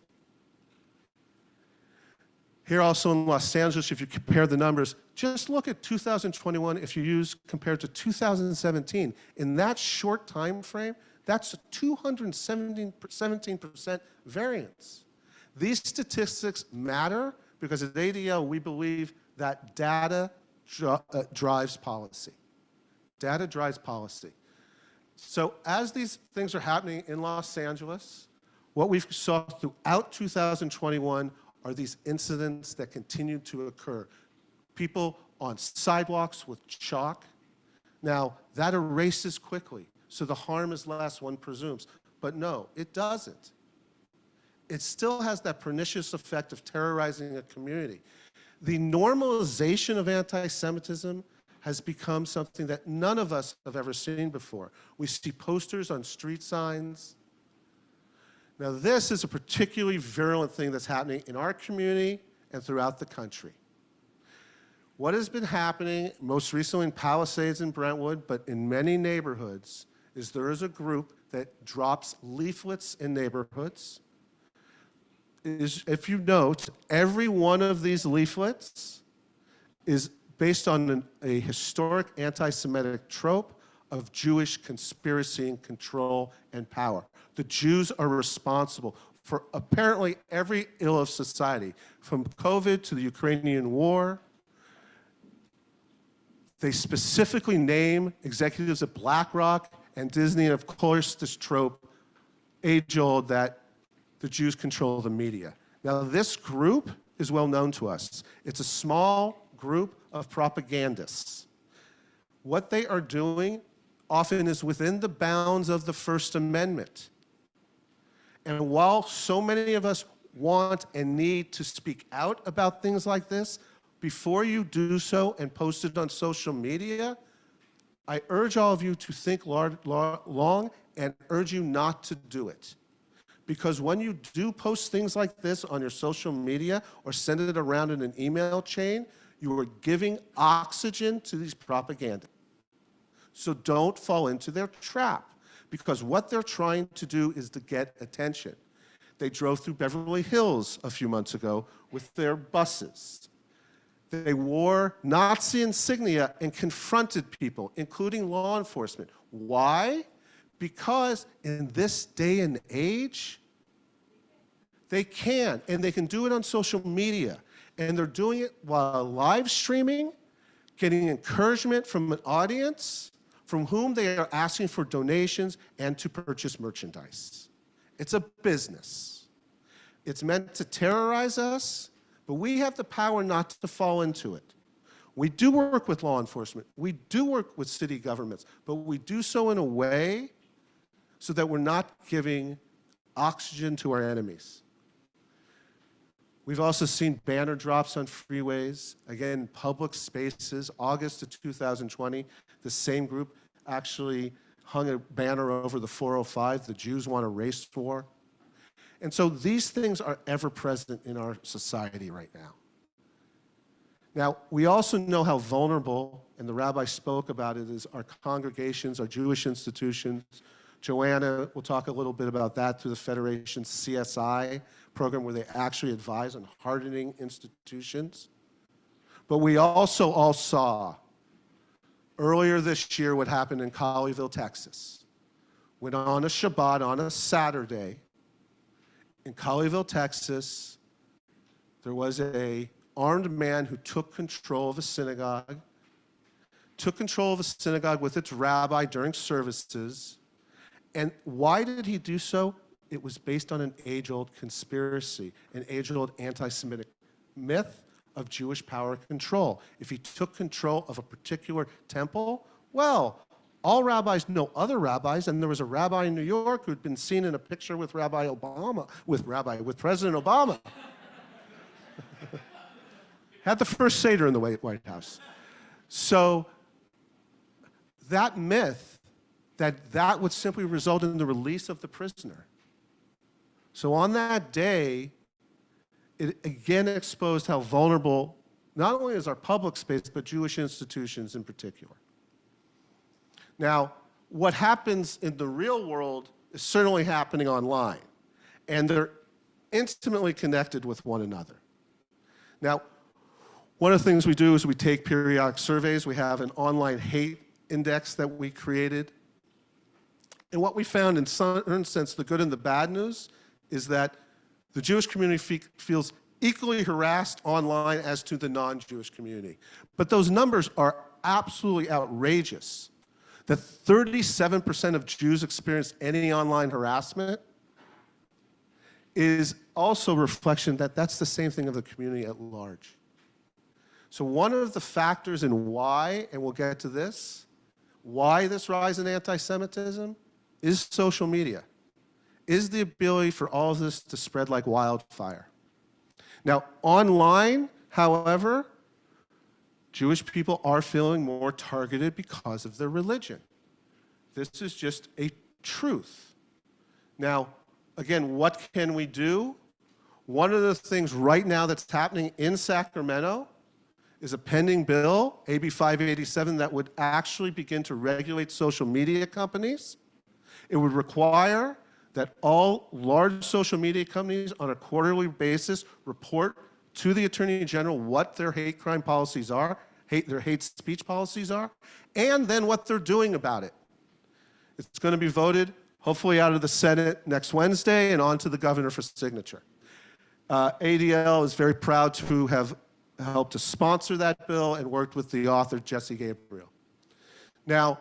Here also in Los Angeles, if you compare the numbers, just look at 2021 if you use compared to 2017. In that short time frame, that's a 217% variance. These statistics matter because at ADL we believe that data drives policy. Data drives policy. So as these things are happening in Los Angeles, what we saw throughout 2021 are these incidents that continue to occur. People on sidewalks with chalk. Now, that erases quickly, so the harm is less, one presumes. But no, it doesn't. It still has that pernicious effect of terrorizing a community. The normalization of anti-Semitism has become something that none of us have ever seen before. We see posters on street signs. Now, this is a particularly virulent thing that's happening in our community and throughout the country. What has been happening, most recently in Palisades and Brentwood, but in many neighborhoods, is there is a group that drops leaflets in neighborhoods. If you note, every one of these leaflets is based on a historic anti-Semitic trope of Jewish conspiracy and control and power. The Jews are responsible for apparently every ill of society, from COVID to the Ukrainian war. They specifically name executives at BlackRock and Disney, and of course this trope, age-old, that the Jews control the media. Now, this group is well known to us. It's a small group of propagandists. What they are doing often is within the bounds of the First Amendment. And while so many of us want and need to speak out about things like this, before you do so and post it on social media, I urge all of you to think long and urge you not to do it. Because when you do post things like this on your social media or send it around in an email chain, you are giving oxygen to these propagandists. So don't fall into their trap, because what they're trying to do is to get attention. They drove through Beverly Hills a few months ago with their buses. They wore Nazi insignia and confronted people, including law enforcement. Why? Because in this day and age, they can, and they can do it on social media. And they're doing it while live streaming, getting encouragement from an audience from whom they are asking for donations and to purchase merchandise. It's a business. It's meant to terrorize us, but we have the power not to fall into it. We do work with law enforcement. We do work with city governments, but we do so in a way so that we're not giving oxygen to our enemies. We've also seen banner drops on freeways, again, public spaces. August of 2020, the same group actually hung a banner over the 405, the Jews want a race war. And so these things are ever present in our society right now. Now, we also know how vulnerable, and the rabbi spoke about it, is our congregations, our Jewish institutions. Joanna will talk a little bit about that through the Federation's CSI program, where they actually advise on hardening institutions. But we also all saw earlier this year what happened in Colleyville, Texas, when on a Shabbat, on a Saturday, in Colleyville, Texas, there was an armed man who took control of a synagogue with its rabbi during services. And why did he do so? It was based on an age-old conspiracy, an age-old anti-Semitic myth of Jewish power and control. If he took control of a particular temple, well, all rabbis know other rabbis, and there was a rabbi in New York who'd been seen in a picture with President Obama. Had the first Seder in the White House. So that myth, that would simply result in the release of the prisoner. So on that day, it again exposed how vulnerable not only is our public space, but Jewish institutions in particular. Now, what happens in the real world is certainly happening online, and they're intimately connected with one another. Now, one of the things we do is we take periodic surveys. We have an online hate index that we created. And what we found, in some sense, the good and the bad news, is that the Jewish community feels equally harassed online as to the non-Jewish community. But those numbers are absolutely outrageous. That 37% of Jews experience any online harassment is also a reflection that that's the same thing of the community at large. So one of the factors in why, and we'll get to this, why this rise in anti-Semitism is social media, is the ability for all of this to spread like wildfire. Now, online, however, Jewish people are feeling more targeted because of their religion. This is just a truth. Now, again, what can we do? One of the things right now that's happening in Sacramento is a pending bill, AB 587, that would actually begin to regulate social media companies. It would require that all large social media companies on a quarterly basis report to the Attorney General what their hate crime policies are, their hate speech policies are, and then what they're doing about it. It's going to be voted, hopefully out of the Senate next Wednesday and on to the governor for signature. ADL is very proud to have helped to sponsor that bill and worked with the author, Jesse Gabriel. Now,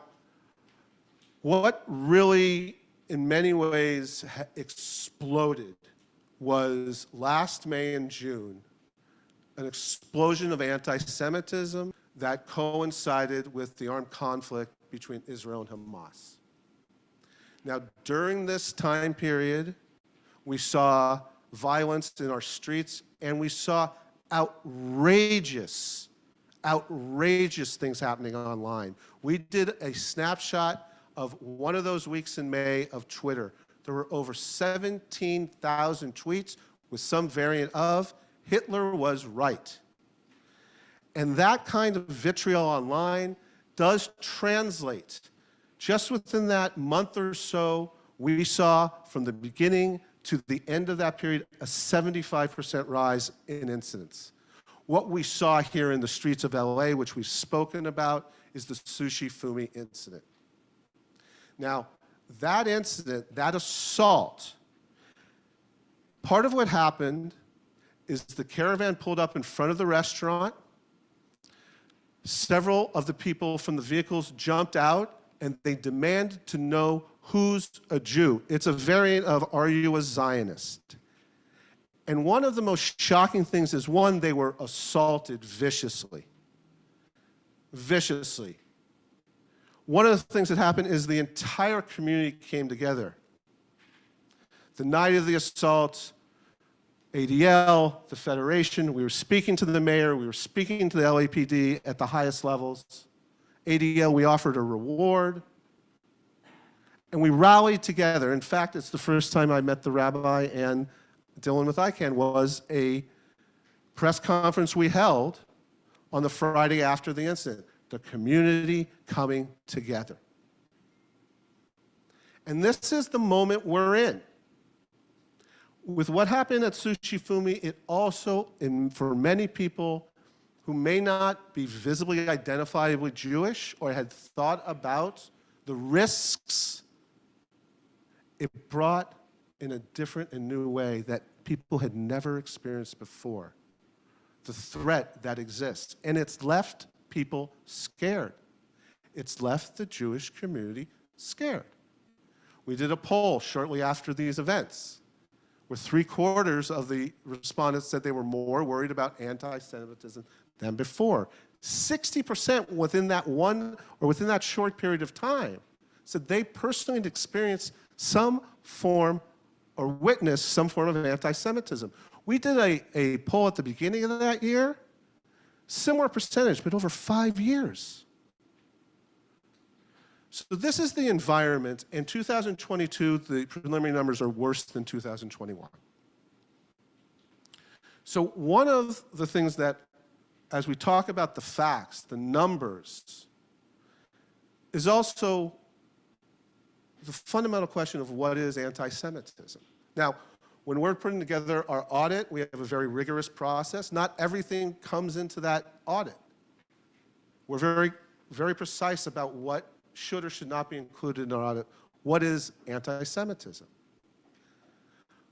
what really, in many ways, exploded was last May and June, an explosion of anti-Semitism that coincided with the armed conflict between Israel and Hamas. Now, during this time period, we saw violence in our streets, and we saw outrageous things happening online. We did a snapshot of one of those weeks in May of Twitter. There were over 17,000 tweets with some variant of Hitler was right. And that kind of vitriol online does translate. Just within that month or so, we saw from the beginning to the end of that period a 75% rise in incidents. What we saw here in the streets of LA, which we've spoken about, is the Sushi Fumi incident. Now, that incident, that assault, part of what happened is the caravan pulled up in front of the restaurant. Several of the people from the vehicles jumped out, and they demanded to know who's a Jew. It's a variant of, are you a Zionist? And one of the most shocking things is, one, they were assaulted viciously. Viciously. One of the things that happened is the entire community came together. The night of the assault, ADL, the Federation, we were speaking to the mayor, we were speaking to the LAPD at the highest levels. ADL, we offered a reward, and we rallied together. In fact, it's the first time I met the rabbi and Dylan with ICANN. Was a press conference we held on the Friday after the incident. The community coming together. And this is the moment we're in. With what happened at Sushi Fumi, it also, for many people who may not be visibly identifiably Jewish or had thought about the risks, it brought in a different and new way that people had never experienced before, the threat that exists. And it's left people scared. It's left the Jewish community scared. We did a poll shortly after these events, where 3/4 of the respondents said they were more worried about anti-Semitism than before. 60% within that short period of time said they personally had experienced some form or witnessed some form of anti-Semitism. We did a poll at the beginning of that year, similar percentage, but over 5 years. So this is the environment. In 2022, the preliminary numbers are worse than 2021. So one of the things that, as we talk about the facts, the numbers, is also the fundamental question of what is anti-Semitism. Now, when we're putting together our audit, we have a very rigorous process. Not everything comes into that audit. We're very, very precise about what should or should not be included in our audit. What is anti-Semitism?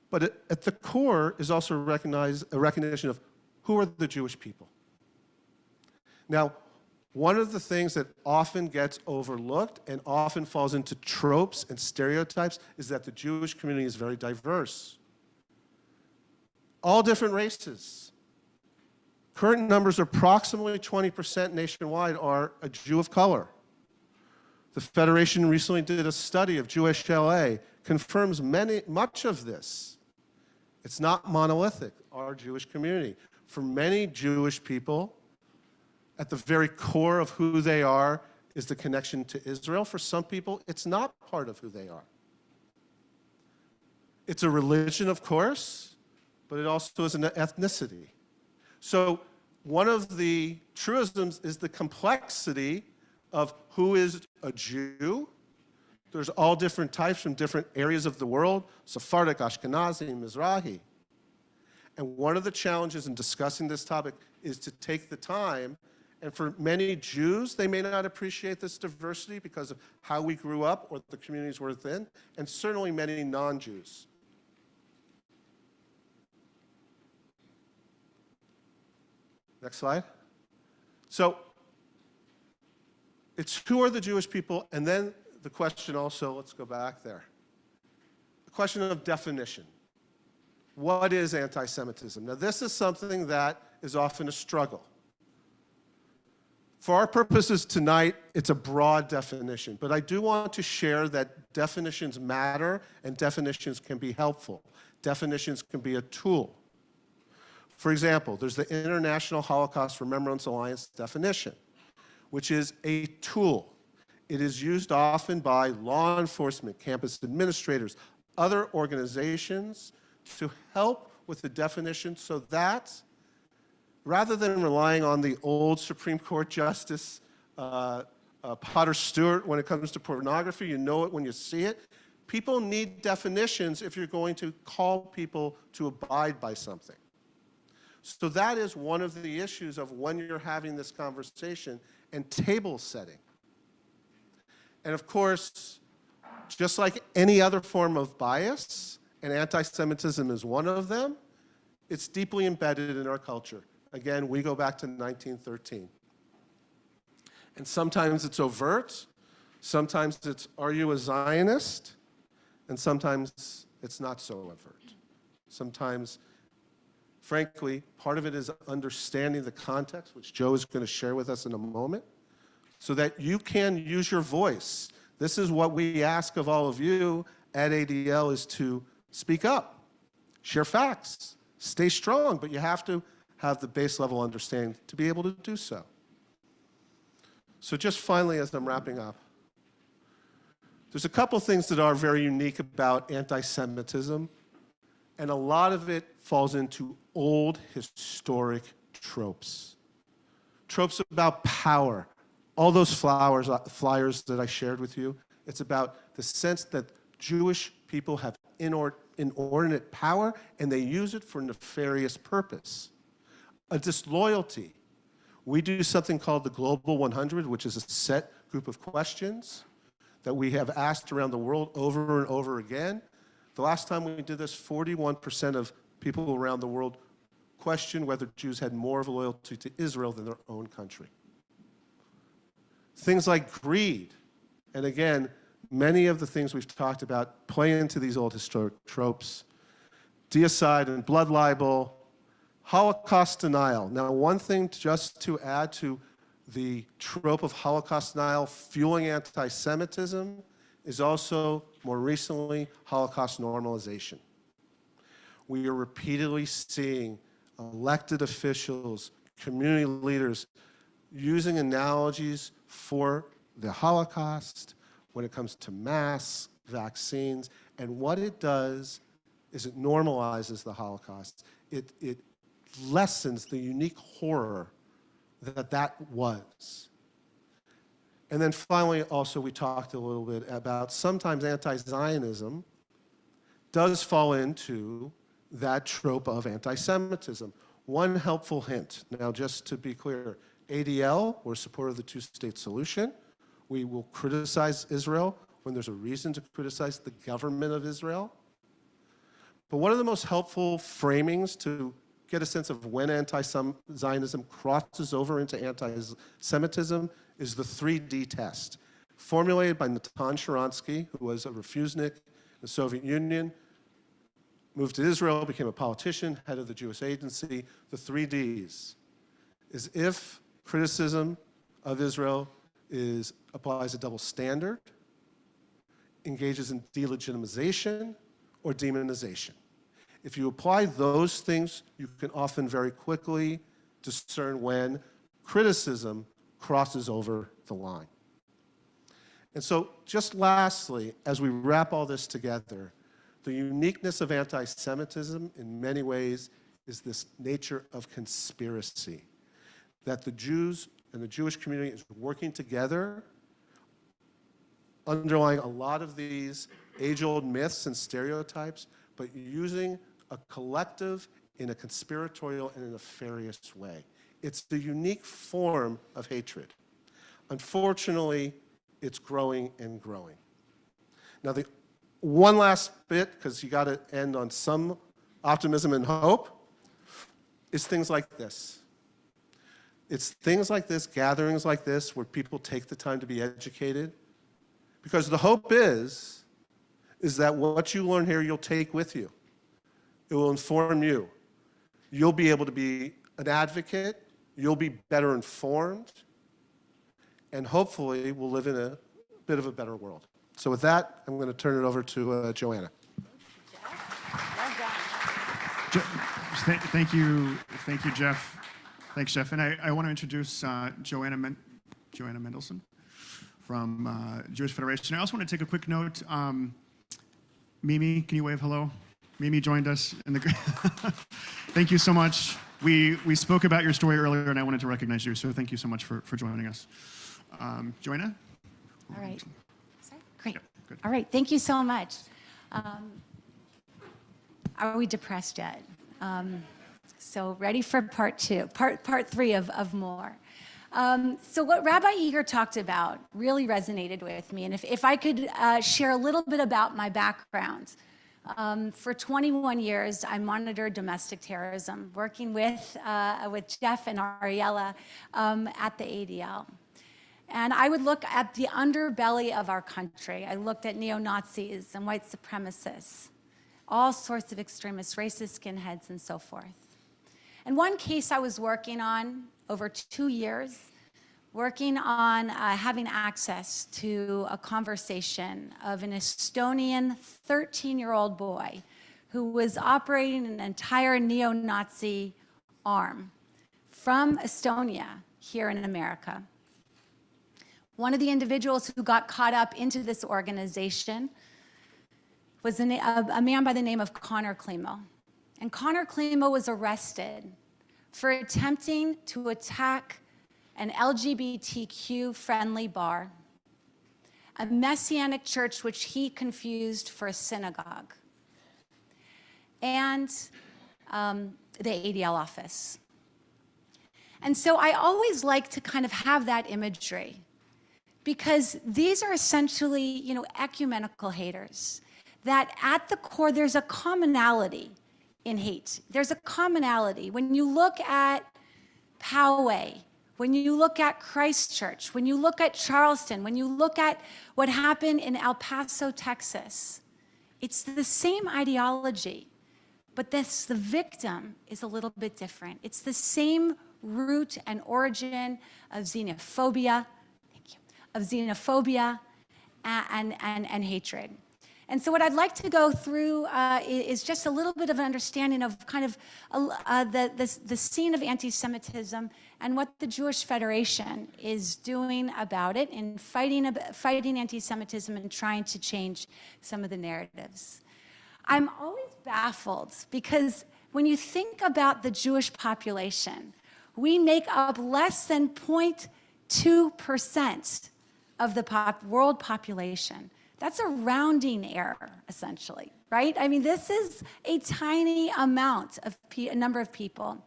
But at the core is also a recognition of who are the Jewish people. Now, one of the things that often gets overlooked and often falls into tropes and stereotypes is that the Jewish community is very diverse. All different races. Current numbers are approximately 20% nationwide are a Jew of color. The Federation recently did a study of Jewish LA, confirms much of this. It's not monolithic, our Jewish community. For many Jewish people, at the very core of who they are is the connection to Israel. For some people, it's not part of who they are. It's a religion, of course, but it also is an ethnicity. So one of the truisms is the complexity of who is a Jew. There's all different types from different areas of the world, Sephardic, Ashkenazi, Mizrahi. And one of the challenges in discussing this topic is to take the time, and for many Jews, they may not appreciate this diversity because of how we grew up or the communities we're within, and certainly many non-Jews. Next slide. So it's who are the Jewish people, and then the question also, let's go back there. The question of definition. What is anti-Semitism? Now, this is something that is often a struggle. For our purposes tonight, it's a broad definition, but I do want to share that definitions matter and definitions can be helpful. Definitions can be a tool. For example, there's the International Holocaust Remembrance Alliance definition, which is a tool. It is used often by law enforcement, campus administrators, other organizations to help with the definition so that rather than relying on the old Supreme Court Justice Potter Stewart when it comes to pornography, you know it when you see it, people need definitions if you're going to call people to abide by something. So that is one of the issues of when you're having this conversation and table setting. And of course, just like any other form of bias, and anti-Semitism is one of them, it's deeply embedded in our culture. Again, we go back to 1913. And sometimes it's overt, sometimes it's, are you a Zionist? And sometimes it's not so overt. Sometimes, frankly, part of it is understanding the context, which Joe is going to share with us in a moment, so that you can use your voice. This is what we ask of all of you at ADL, is to speak up, share facts, stay strong, but you have to have the base level understanding to be able to do so. So just finally, as I'm wrapping up, there's a couple things that are very unique about anti-Semitism, and a lot of it falls into old historic tropes. Tropes about power. All those flyers that I shared with you, it's about the sense that Jewish people have inordinate power and they use it for nefarious purpose. A disloyalty. We do something called the Global 100, which is a set group of questions that we have asked around the world over and over again. The last time we did this, 41% of people around the world questioned whether Jews had more of a loyalty to Israel than their own country. Things like greed, and again, many of the things we've talked about play into these old historic tropes. Deicide and blood libel, Holocaust denial. Now, one thing just to add to the trope of Holocaust denial fueling anti-Semitism is also, more recently, Holocaust normalization. We are repeatedly seeing elected officials, community leaders, using analogies for the Holocaust when it comes to masks, vaccines, and what it does is it normalizes the Holocaust. It lessens the unique horror that was. And then finally, also, we talked a little bit about sometimes anti-Zionism does fall into that trope of anti-Semitism. One helpful hint, now just to be clear, ADL, we're a supporter of the two-state solution. We will criticize Israel when there's a reason to criticize the government of Israel. But one of the most helpful framings to get a sense of when anti-Zionism crosses over into anti-Semitism is the 3D test, formulated by Natan Sharansky, who was a refusenik in the Soviet Union, moved to Israel, became a politician, head of the Jewish Agency. The 3 Ds is if criticism of Israel applies a double standard, engages in delegitimization, or demonization. If you apply those things, you can often very quickly discern when criticism crosses over the line. And so just lastly, as we wrap all this together, the uniqueness of anti-Semitism in many ways is this nature of conspiracy, that the Jews and the Jewish community is working together, underlying a lot of these age-old myths and stereotypes, but using a collective in a conspiratorial and a nefarious way. It's the unique form of hatred. Unfortunately, it's growing and growing. Now, the one last bit, because you got to end on some optimism and hope, is things like this. It's things like this, gatherings like this, where people take the time to be educated. Because the hope is that what you learn here, you'll take with you. It will inform you. You'll be able to be an advocate, you'll be better informed, and hopefully we'll live in a bit of a better world. So with that, I'm going to turn it over to Joanna. Thank you, Jeff. Thanks, Jeff. And I want to introduce Joanna Mendelsohn from Jewish Federation. I also want to take a quick note. Mimi, can you wave hello? Mimi joined us in the. Thank you so much. We spoke about your story earlier, and I wanted to recognize you. So thank you so much for joining us. Joanna. All right. Great. Yeah, good. All right. Thank you so much. Are we depressed yet? So ready for part two, part three of more. So what Rabbi Eager talked about really resonated with me. And if I could share a little bit about my background. For 21 years, I monitored domestic terrorism, working with Jeff and Ariella at the ADL. And I would look at the underbelly of our country. I looked at neo-Nazis and white supremacists, all sorts of extremists, racist skinheads, and so forth. And one case I was working on over 2 years, working on having access to a conversation of an Estonian 13-year-old boy who was operating an entire neo-Nazi arm from Estonia here in America. One of the individuals who got caught up into this organization was a man by the name of Clemo. And Clemo was arrested for attempting to attack an LGBTQ-friendly bar, a Messianic church which he confused for a synagogue, and the ADL office. And so I always like to kind of have that imagery, because these are essentially, ecumenical haters, that at the core there's a commonality in hate. There's a commonality. When you look at Poway, when you look at Christchurch, when you look at Charleston, when you look at what happened in El Paso, Texas, it's the same ideology, but the victim is a little bit different. It's the same root and origin of xenophobia, and hatred. And so what I'd like to go through is just a little bit of an understanding of kind of the scene of anti-Semitism and what the Jewish Federation is doing about it in fighting anti-Semitism and trying to change some of the narratives. I'm always baffled because when you think about the Jewish population, we make up less than 0.2% of the world population. That's a rounding error, essentially, right? I mean, this is a tiny amount of a number of people.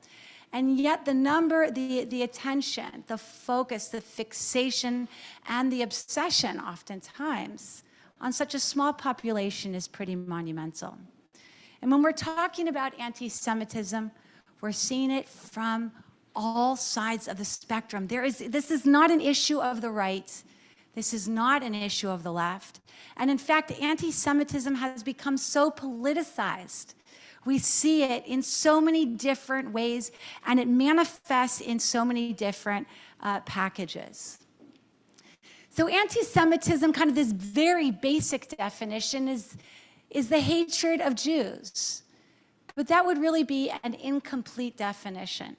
And yet the number, the attention, the focus, the fixation, and the obsession oftentimes on such a small population is pretty monumental. And when we're talking about anti-Semitism, we're seeing it from all sides of the spectrum. This is not an issue of the right. This is not an issue of the left. And in fact, anti-Semitism has become so politicized. We see it in so many different ways, and it manifests in so many different packages. So anti-Semitism, kind of this very basic definition, is the hatred of Jews. But that would really be an incomplete definition,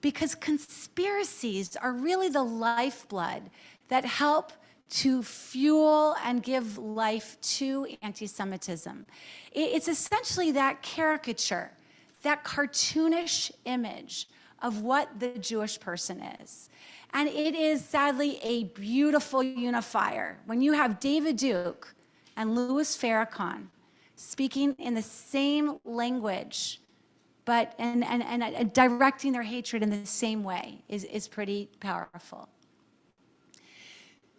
because conspiracies are really the lifeblood that help to fuel and give life to anti-Semitism. It's essentially that caricature, that cartoonish image of what the Jewish person is. And it is sadly a beautiful unifier. When you have David Duke and Louis Farrakhan speaking in the same language, but and directing their hatred in the same way is pretty powerful.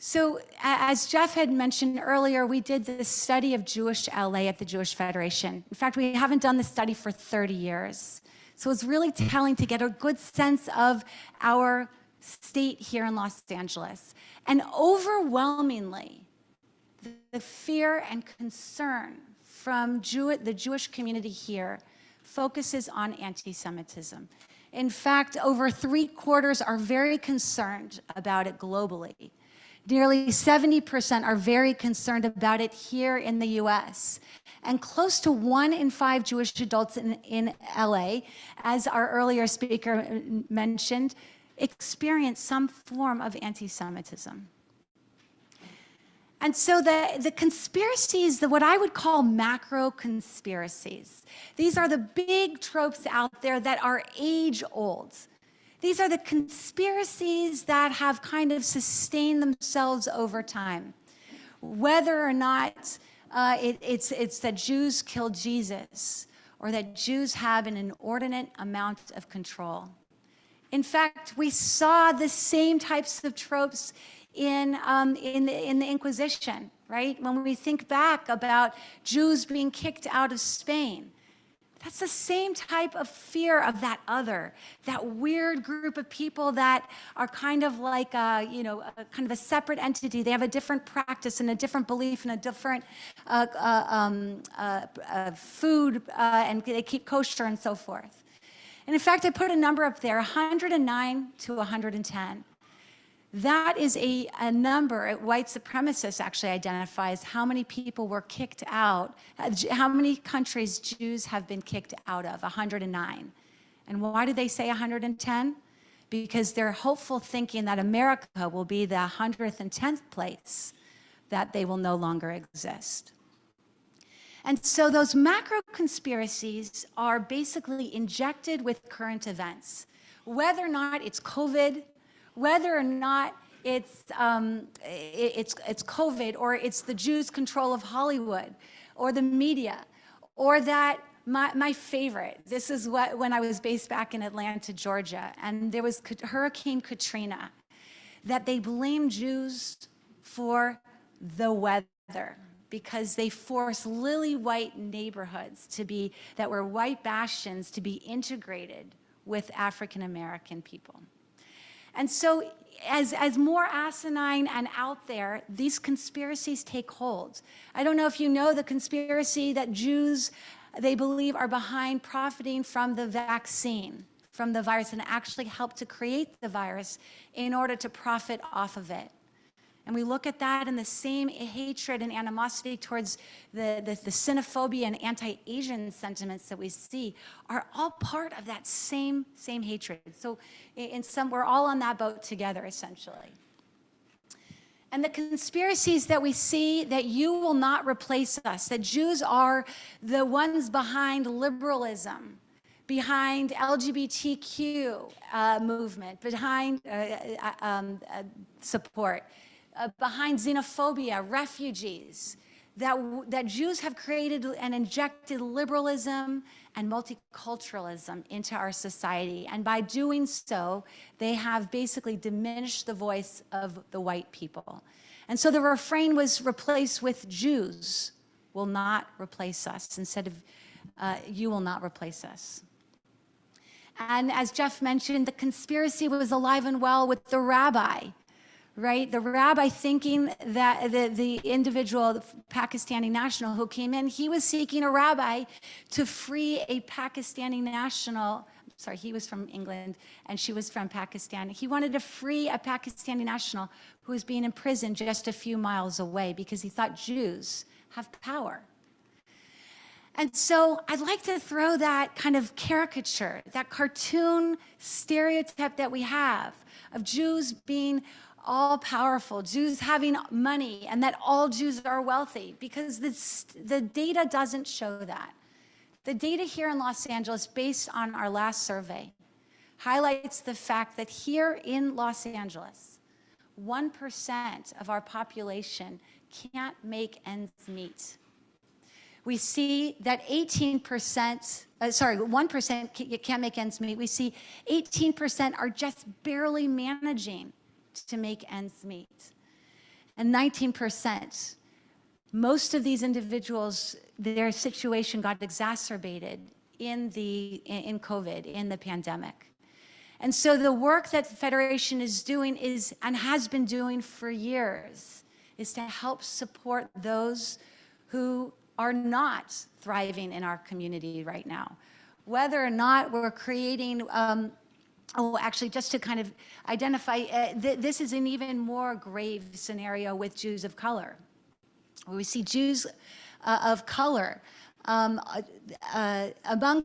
So as Jeff had mentioned earlier, we did this study of Jewish LA at the Jewish Federation. In fact, we haven't done this study for 30 years. So it's really telling to get a good sense of our state here in Los Angeles. And overwhelmingly, the fear and concern from the Jewish community here focuses on anti-Semitism. In fact, over 3/4 are very concerned about it globally. Nearly 70% are very concerned about it here in the US. And close to 1 in 5 Jewish adults in LA, as our earlier speaker mentioned, experience some form of anti-Semitism. And so the conspiracies, what I would call macro conspiracies, these are the big tropes out there that are age old. These are the conspiracies that have kind of sustained themselves over time. Whether or not it's that Jews killed Jesus, or that Jews have an inordinate amount of control. In fact, we saw the same types of tropes in the Inquisition, right? When we think back about Jews being kicked out of Spain, that's the same type of fear of that other, that weird group of people that are kind of like kind of a separate entity. They have a different practice and a different belief and a different food, and they keep kosher and so forth. And in fact, I put a number up there, 109 to 110. That is a number white supremacists actually identifies how many people were kicked out, how many countries Jews have been kicked out of, 109. And why do they say 110? Because they're hopeful thinking that America will be the 110th place that they will no longer exist. And so those macro conspiracies are basically injected with current events, whether or not it's COVID, whether or not it's COVID, or it's the Jews' control of Hollywood, or the media, or that my favorite. This is when I was based back in Atlanta, Georgia, and there was Hurricane Katrina, that they blamed Jews for the weather because they forced lily white neighborhoods that were white bastions to be integrated with African American people. And so as more asinine and out there, these conspiracies take hold. I don't know if you know the conspiracy that Jews, they believe, are behind profiting from the vaccine, from the virus, and actually help to create the virus in order to profit off of it. And we look at that, and the same hatred and animosity towards the xenophobia and anti-Asian sentiments that we see are all part of that same hatred. So we're all on that boat together, essentially. And the conspiracies that we see, that you will not replace us, that Jews are the ones behind liberalism, behind LGBTQ movement, behind support, behind xenophobia, refugees, that Jews have created and injected liberalism and multiculturalism into our society. And by doing so, they have basically diminished the voice of the white people. And so the refrain was replaced with Jews will not replace us, instead of you will not replace us. And as Jeff mentioned, the conspiracy was alive and well with the rabbi, right? The rabbi thinking that the individual, the Pakistani national who came in, he was seeking a rabbi to free a Pakistani national. Sorry, he was from England and she was from Pakistan. He wanted to free a Pakistani national who was being imprisoned just a few miles away because he thought Jews have power. And so I'd like to throw that kind of caricature, that cartoon stereotype that we have of Jews being all powerful, Jews having money, and that all Jews are wealthy, because the data doesn't show that. The data here in Los Angeles, based on our last survey, highlights the fact that here in Los Angeles, 1% of our population can't make ends meet. We see that 1% can't make ends meet. We see 18% are just barely managing to make ends meet. And 19%, most of these individuals, their situation got exacerbated in COVID, in the pandemic. And so the work that the Federation is doing and has been doing for years is to help support those who are not thriving in our community right now, whether or not we're creating, actually, just to kind of identify, this is an even more grave scenario with Jews of color, where we see Jews of color. Among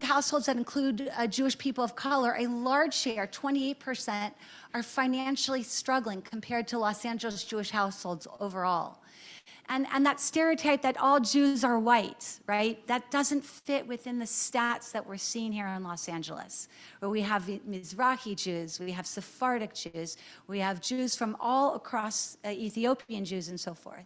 households that include Jewish people of color, a large share, 28%, are financially struggling compared to Los Angeles Jewish households overall. And that stereotype that all Jews are white, right? That doesn't fit within the stats that we're seeing here in Los Angeles, where we have Mizrahi Jews, we have Sephardic Jews, we have Jews from all across Ethiopian Jews and so forth.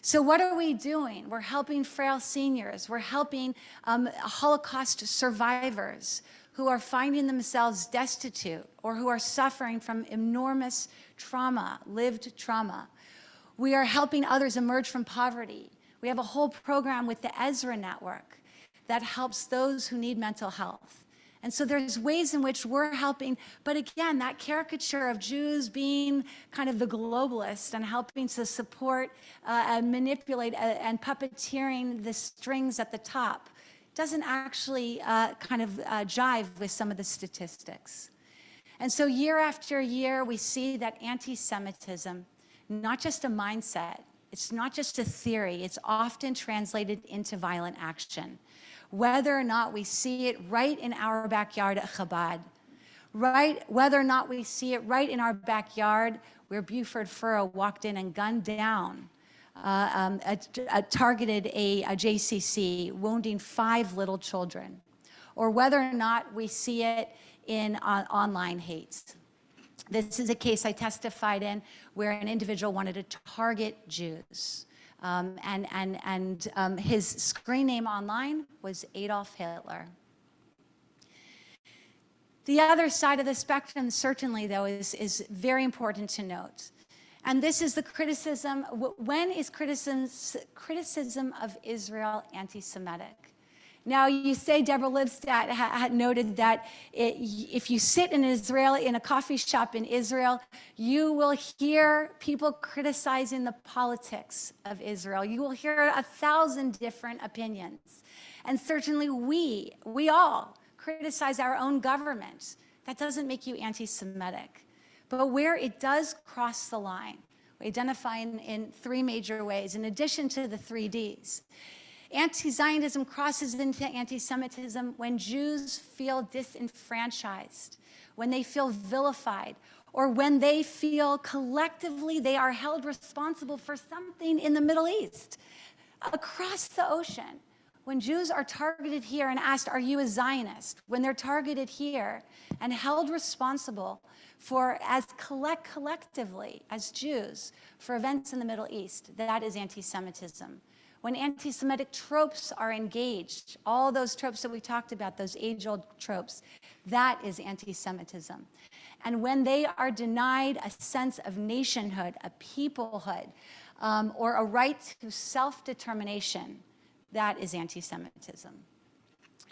So what are we doing? We're helping frail seniors. We're helping Holocaust survivors who are finding themselves destitute or who are suffering from enormous trauma, lived trauma. We are helping others emerge from poverty. We have a whole program with the Ezra Network that helps those who need mental health. And so there's ways in which we're helping, but again, that caricature of Jews being kind of the globalist and helping to support and manipulate and puppeteering the strings at the top doesn't actually jive with some of the statistics. And so year after year, we see that anti-Semitism, not just a mindset, it's not just a theory, it's often translated into violent action. Whether or not we see it right in our backyard at Chabad, right? Whether or not we see it right in our backyard where Buford Furrow walked in and gunned down, targeted a JCC, wounding 5 little children, or whether or not we see it in online hate. This is a case I testified in where an individual wanted to target Jews. His screen name online was Adolf Hitler. The other side of the spectrum, certainly, though, is very important to note. And this is the criticism. When is criticism of Israel anti-Semitic? Now, you say Deborah Lipstadt had noted that if you sit in a coffee shop in Israel, you will hear people criticizing the politics of Israel. You will hear 1,000 different opinions. And certainly we all criticize our own government. That doesn't make you anti-Semitic. But where it does cross the line, we identify in 3 major ways, in addition to the 3 Ds. Anti-Zionism crosses into anti-Semitism when Jews feel disenfranchised, when they feel vilified, or when they feel collectively they are held responsible for something in the Middle East. Across the ocean, when Jews are targeted here and asked, are you a Zionist? When they're targeted here and held responsible for, as collectively as Jews, for events in the Middle East, that is anti-Semitism. When anti-Semitic tropes are engaged, all those tropes that we talked about, those age-old tropes, that is anti-Semitism. And when they are denied a sense of nationhood, a peoplehood, or a right to self-determination, that is anti-Semitism.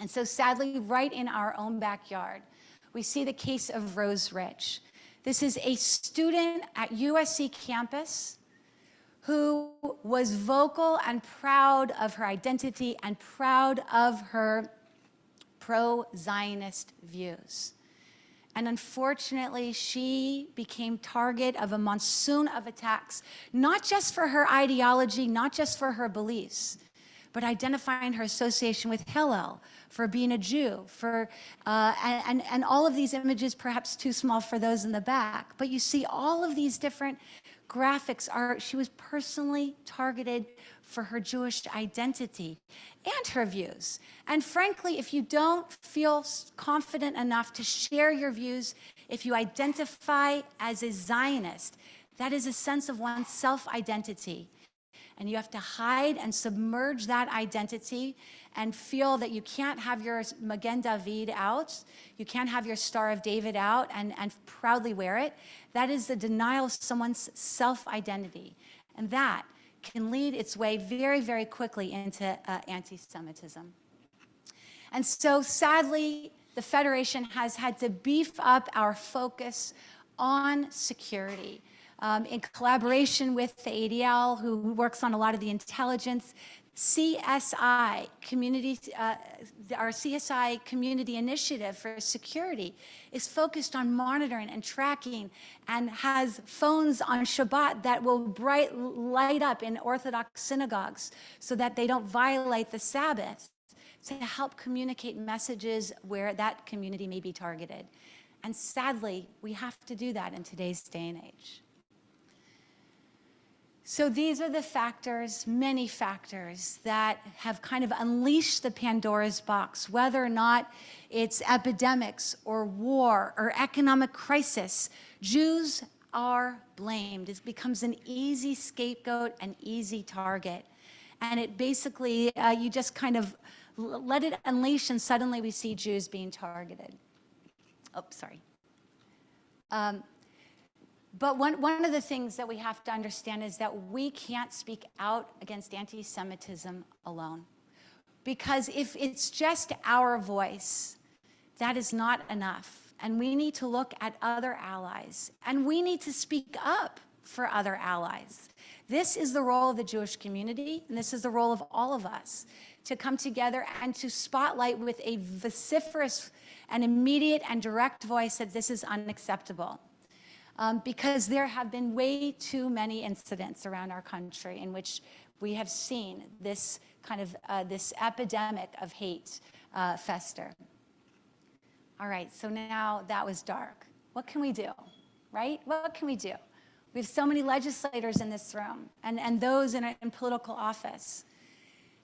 And so sadly, right in our own backyard, we see the case of Rose Rich. This is a student at USC campus who was vocal and proud of her identity and proud of her pro-Zionist views. And unfortunately, she became target of a monsoon of attacks, not just for her ideology, not just for her beliefs, but identifying her association with Hillel, for being a Jew, and all of these images, perhaps too small for those in the back. But you see all of these different graphics she was personally targeted for her Jewish identity and her views. And frankly, if you don't feel confident enough to share your views, if you identify as a Zionist, that is a sense of one's self-identity. And you have to hide and submerge that identity and feel that you can't have your Magen David out, you can't have your Star of David out and proudly wear it. That is the denial of someone's self-identity. And that can lead its way very, very quickly into anti-Semitism. And so sadly, the Federation has had to beef up our focus on security. In collaboration with the ADL, who works on a lot of the intelligence, CSI community, our CSI community initiative for security is focused on monitoring and tracking and has phones on Shabbat that will light up in Orthodox synagogues so that they don't violate the Sabbath, to help communicate messages where that community may be targeted. And sadly, we have to do that in today's day and age. So these are the factors, many factors, that have kind of unleashed the Pandora's box, whether or not it's epidemics or war or economic crisis. Jews are blamed. It becomes an easy scapegoat, an easy target. And it basically, you just kind of let it unleash, and suddenly we see Jews being targeted. Oh, sorry. But one of the things that we have to understand is that we can't speak out against anti-Semitism alone. Because if it's just our voice, that is not enough. And we need to look at other allies. And we need to speak up for other allies. This is the role of the Jewish community, and this is the role of all of us, to come together and to spotlight with a vociferous and immediate and direct voice that this is unacceptable. Because there have been way too many incidents around our country in which we have seen this kind of this epidemic of hate fester. All right, so now that was dark. What can we do, right? What can we do? We have so many legislators in this room and those in political office,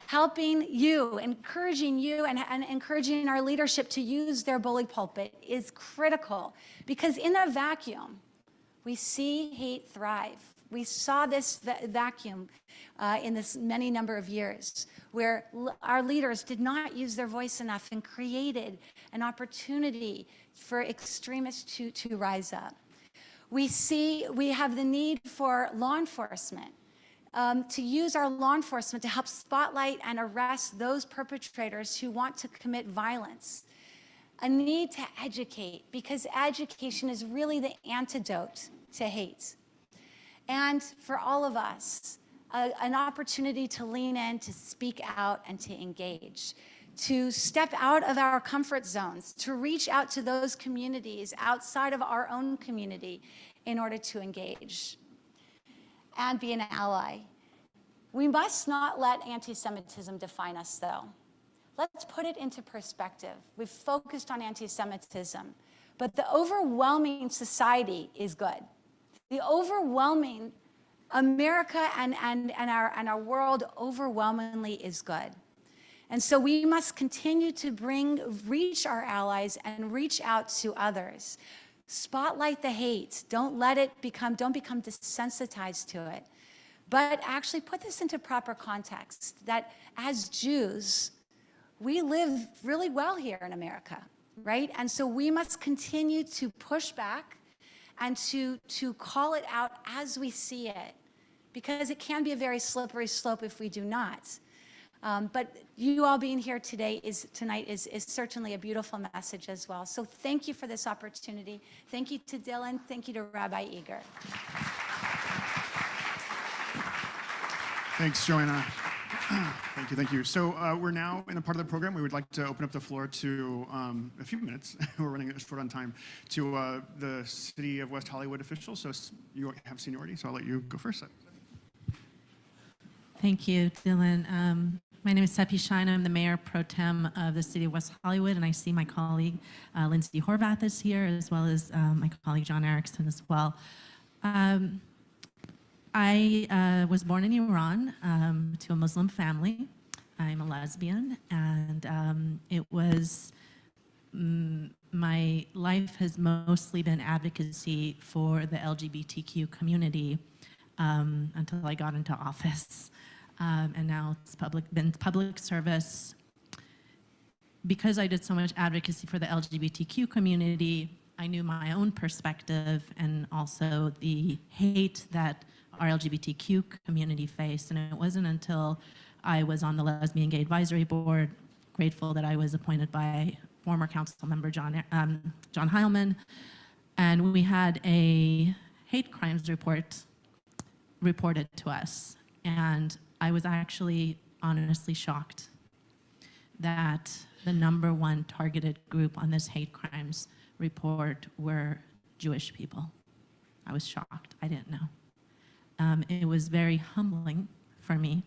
helping you, encouraging you, and encouraging our leadership to use their bully pulpit is critical, because in a vacuum, we see hate thrive. We saw this vacuum in this many number of years where our leaders did not use their voice enough and created an opportunity for extremists to rise up. We have the need for law enforcement, to use our law enforcement to help spotlight and arrest those perpetrators who want to commit violence. A need to educate, because education is really the antidote to hate. And for all of us, an opportunity to lean in, to speak out, and to engage, to step out of our comfort zones, to reach out to those communities outside of our own community in order to engage and be an ally. We must not let anti-Semitism define us, though. Let's put it into perspective. We've focused on anti-Semitism, but the overwhelming society is good. The overwhelming America and our world overwhelmingly is good. And so we must continue to reach our allies and reach out to others. Spotlight the hate. Don't become desensitized to it. But actually put this into proper context, that as Jews, we live really well here in America, right? And so we must continue to push back and to call it out as we see it, because it can be a very slippery slope if we do not. But you all being here tonight is certainly a beautiful message as well. So thank you for this opportunity. Thank you to Dylan. Thank you to Rabbi Eager. Thanks, Joanna. Thank you. So we're now in a part of the program we would like to open up the floor to a few minutes. We're running short on time, to the City of West Hollywood officials. So you have seniority, so I'll let you go first. Thank you, Dylan. My name is Seppi Shine. I'm the Mayor Pro Tem of the City of West Hollywood, and I see my colleague Lindsay Horvath is here, as well as my colleague John Erickson as well. I was born in Iran to a Muslim family. I'm a lesbian, and it was, my life has mostly been advocacy for the LGBTQ community until I got into office. And now it's been public service. Because I did so much advocacy for the LGBTQ community, I knew my own perspective and also the hate that our LGBTQ community faced. And it wasn't until I was on the Lesbian Gay Advisory Board, grateful that I was appointed by former council member John Heilman, and we had a hate crimes report reported to us. And I was actually honestly shocked that the #1 targeted group on this hate crimes report were Jewish people. I was shocked. I didn't know. It was very humbling for me.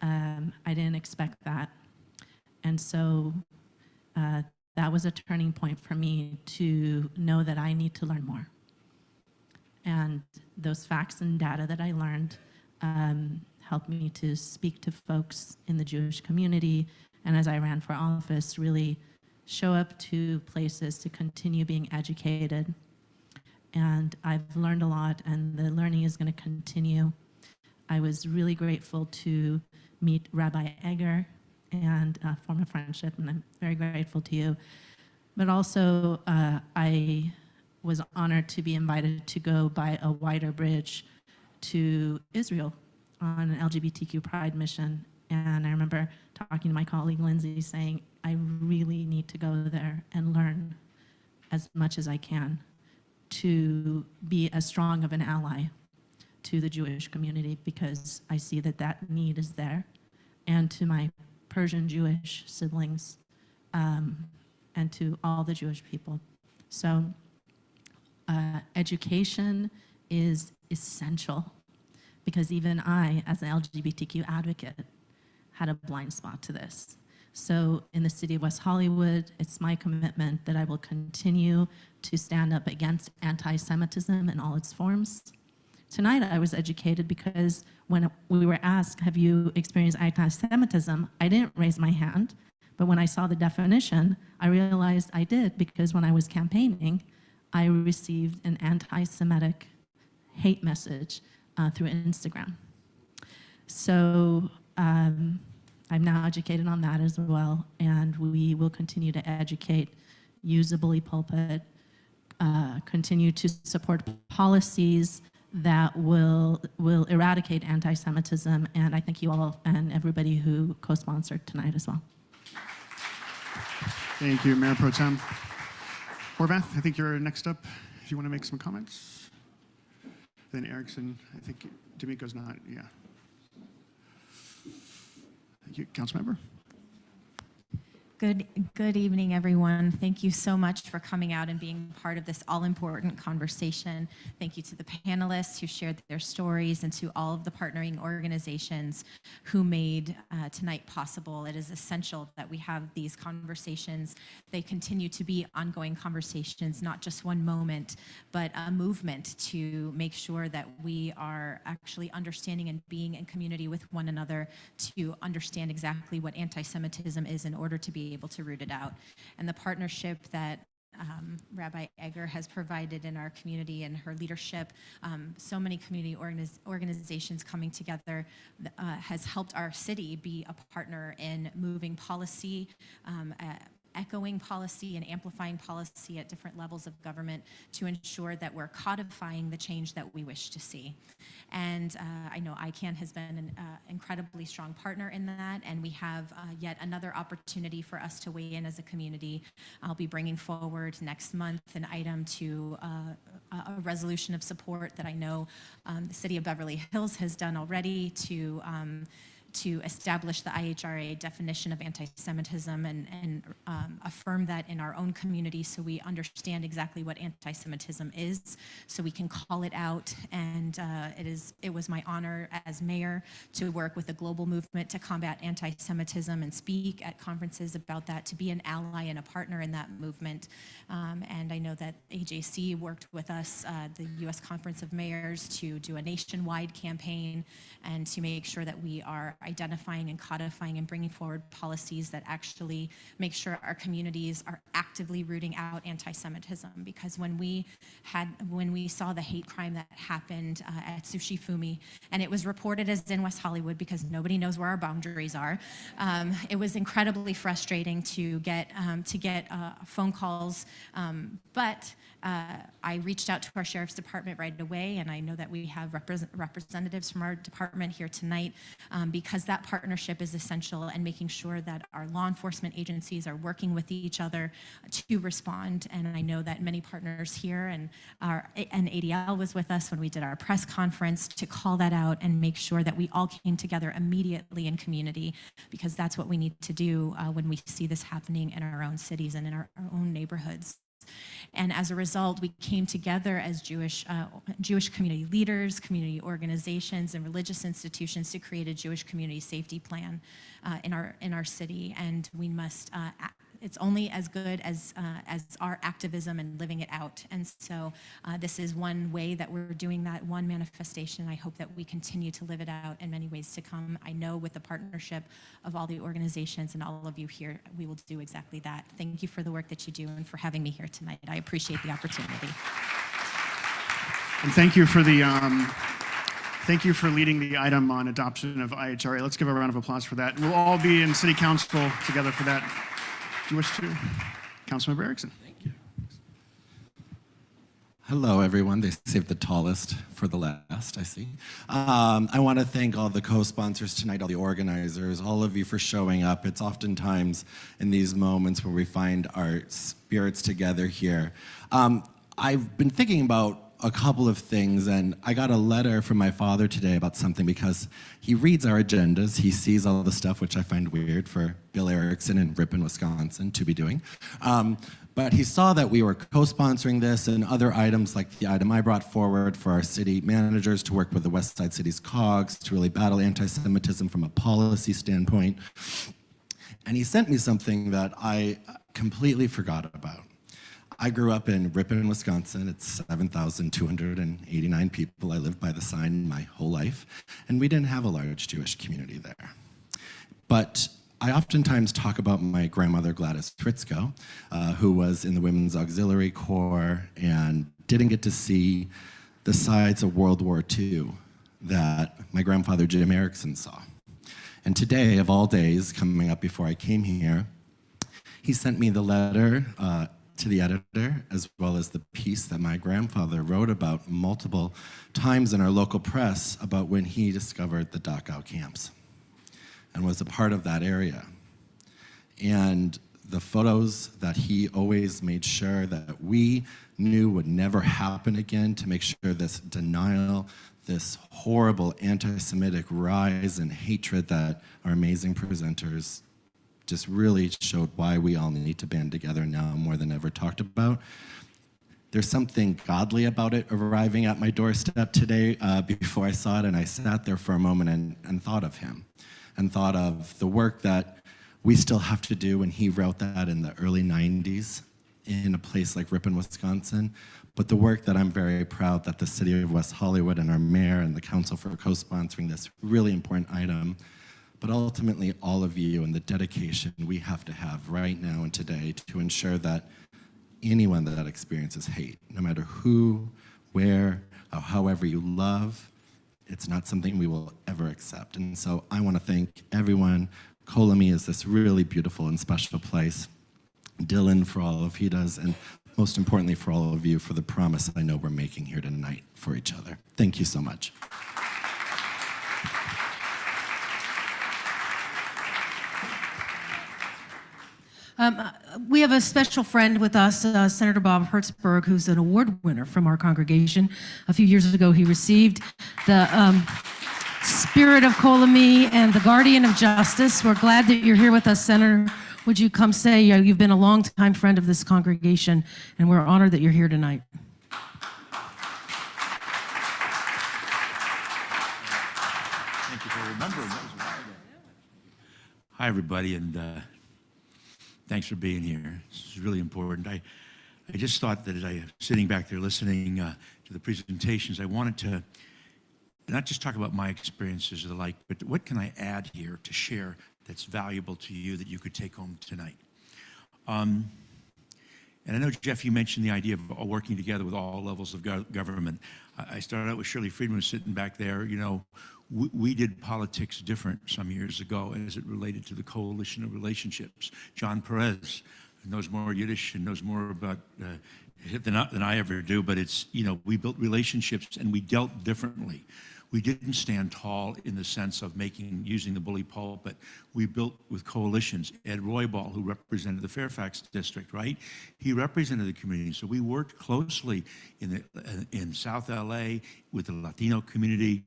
I didn't expect that. And so that was a turning point for me to know that I need to learn more. And those facts and data that I learned helped me to speak to folks in the Jewish community, and as I ran for office, really show up to places to continue being educated. And I've learned a lot, and the learning is going to continue. I was really grateful to meet Rabbi Egger and form a friendship, and I'm very grateful to you. But also, I was honored to be invited to go by a wider bridge to Israel on an LGBTQ pride mission. And I remember talking to my colleague Lindsay saying, I really need to go there and learn as much as I can to be as strong of an ally to the Jewish community, because I see that that need is there, and to my Persian Jewish siblings, and to all the Jewish people. So education is essential, because even I, as an LGBTQ advocate, had a blind spot to this. So in the city of West Hollywood, it's my commitment that I will continue to stand up against anti-Semitism in all its forms. Tonight I was educated because when we were asked, have you experienced anti-Semitism? I didn't raise my hand, but when I saw the definition, I realized I did, because when I was campaigning, I received an anti-Semitic hate message through Instagram. So I'm now educated on that as well, and we will continue to educate, use the bully pulpit, continue to support policies that will eradicate anti-Semitism, and I thank you all and everybody who co-sponsored tonight as well. Thank you, Mayor Pro Tem. Horvath, I think you're next up, if you want to make some comments. Then Erickson, I think D'Amico's not, yeah. Thank you, Councilmember. Good evening, everyone. Thank you so much for coming out and being part of this all-important conversation. Thank you to the panelists who shared their stories, and to all of the partnering organizations who made tonight possible. It is essential that we have these conversations. They continue to be ongoing conversations, not just one moment, but a movement to make sure that we are actually understanding and being in community with one another to understand exactly what anti-Semitism is in order to be able to root it out. And the partnership that Rabbi Egger has provided in our community and her leadership, so many community organizations coming together has helped our city be a partner in moving policy, echoing policy and amplifying policy at different levels of government to ensure that we're codifying the change that we wish to see. And I know ICANN has been an incredibly strong partner in that, and we have yet another opportunity for us to weigh in as a community. I'll be bringing forward next month an item to a resolution of support that I know the City of Beverly Hills has done already to establish the IHRA definition of anti-Semitism and affirm that in our own community, so we understand exactly what anti-Semitism is, so we can call it out. And it was my honor as mayor to work with a global movement to combat anti-Semitism and speak at conferences about that, to be an ally and a partner in that movement. And I know that AJC worked with us, the U.S. Conference of Mayors, to do a nationwide campaign and to make sure that we are identifying and codifying and bringing forward policies that actually make sure our communities are actively rooting out anti-Semitism. Because when we saw the hate crime that happened at Sushi Fumi, and it was reported as in West Hollywood because nobody knows where our boundaries are, it was incredibly frustrating to get phone calls, but I reached out to our Sheriff's Department right away, and I know that we have representatives from our department here tonight, because because that partnership is essential, and making sure that our law enforcement agencies are working with each other to respond. And I know that many partners here and ADL was with us when we did our press conference to call that out and make sure that we all came together immediately in community, because that's what we need to do when we see this happening in our own cities and in our own neighborhoods. And as a result, we came together as Jewish community leaders, community organizations, and religious institutions to create a Jewish community safety plan in our city. And we must. It's only as good as our activism and living it out. And so this is one way that we're doing that, one manifestation. I hope that we continue to live it out in many ways to come. I know with the partnership of all the organizations and all of you here, we will do exactly that. Thank you for the work that you do and for having me here tonight. I appreciate the opportunity. And thank you for the thank you for leading the item on adoption of IHRA. Let's give a round of applause for that. We'll all be in City Council together for that. Do you wish to? Councilmember Erickson. Thank you. Hello, everyone. They saved the tallest for the last, I see. I want to thank all the co-sponsors tonight, all the organizers, all of you for showing up. It's oftentimes in these moments where we find our spirits together here. I've been thinking about a couple of things, and I got a letter from my father today about something, because he reads our agendas. He sees all the stuff, which I find weird for Bill Erickson in Ripon, Wisconsin to be doing. But he saw that we were co-sponsoring this and other items, like the item I brought forward for our city managers to work with the West Side City's COGS to really battle anti-Semitism from a policy standpoint. And he sent me something that I completely forgot about. I grew up in Ripon, Wisconsin. It's 7,289 people. I lived by the sign my whole life, and we didn't have a large Jewish community there. But I oftentimes talk about my grandmother, Gladys Fritzko, who was in the Women's Auxiliary Corps and didn't get to see the sides of World War II that my grandfather, Jim Erickson, saw. And today, of all days, coming up before I came here, he sent me the letter to the editor, as well as the piece that my grandfather wrote about multiple times in our local press about when he discovered the Dachau camps and was a part of that area. And the photos that he always made sure that we knew would never happen again, to make sure this denial, this horrible anti-Semitic rise and hatred that our amazing presenters just really showed why we all need to band together now more than ever talked about. There's something godly about it arriving at my doorstep today before I saw it, and I sat there for a moment and thought of him, and thought of the work that we still have to do. And he wrote that in the early 90s in a place like Ripon, Wisconsin. But the work that I'm very proud that the City of West Hollywood and our mayor and the council for co-sponsoring this really important item, but ultimately all of you and the dedication we have to have right now and today to ensure that anyone that experiences hate, no matter who, where, or however you love, it's not something we will ever accept. And so I want to thank everyone. Kol Ami is this really beautiful and special place. Dylan for all of he does, and most importantly for all of you for the promise I know we're making here tonight for each other. Thank you so much. We have a special friend with us, Senator Bob Hertzberg, who's an award winner from our congregation. A few years ago, he received the Spirit of Kol Ami and the Guardian of Justice. We're glad that you're here with us, Senator. Would you come say you've been a longtime friend of this congregation, and we're honored that you're here tonight. Thank you for remembering. That was a while ago. Hi, everybody, and thanks for being here. This is really important. I just thought that as I was sitting back there listening to the presentations, I wanted to not just talk about my experiences or the like, but what can I add here to share that's valuable to you that you could take home tonight. And I know, Jeff, you mentioned the idea of working together with all levels of government. I started out with Shirley Friedman sitting back there. You know, we did politics different some years ago as it related to the coalition of relationships. John Perez knows more Yiddish and knows more about than I ever do, but it's, you know, we built relationships and we dealt differently. We didn't stand tall in the sense of using the bully pulpit. We built with coalitions. Ed Roybal, who represented the Fairfax district, right? He represented the community. So we worked closely in South LA with the Latino community.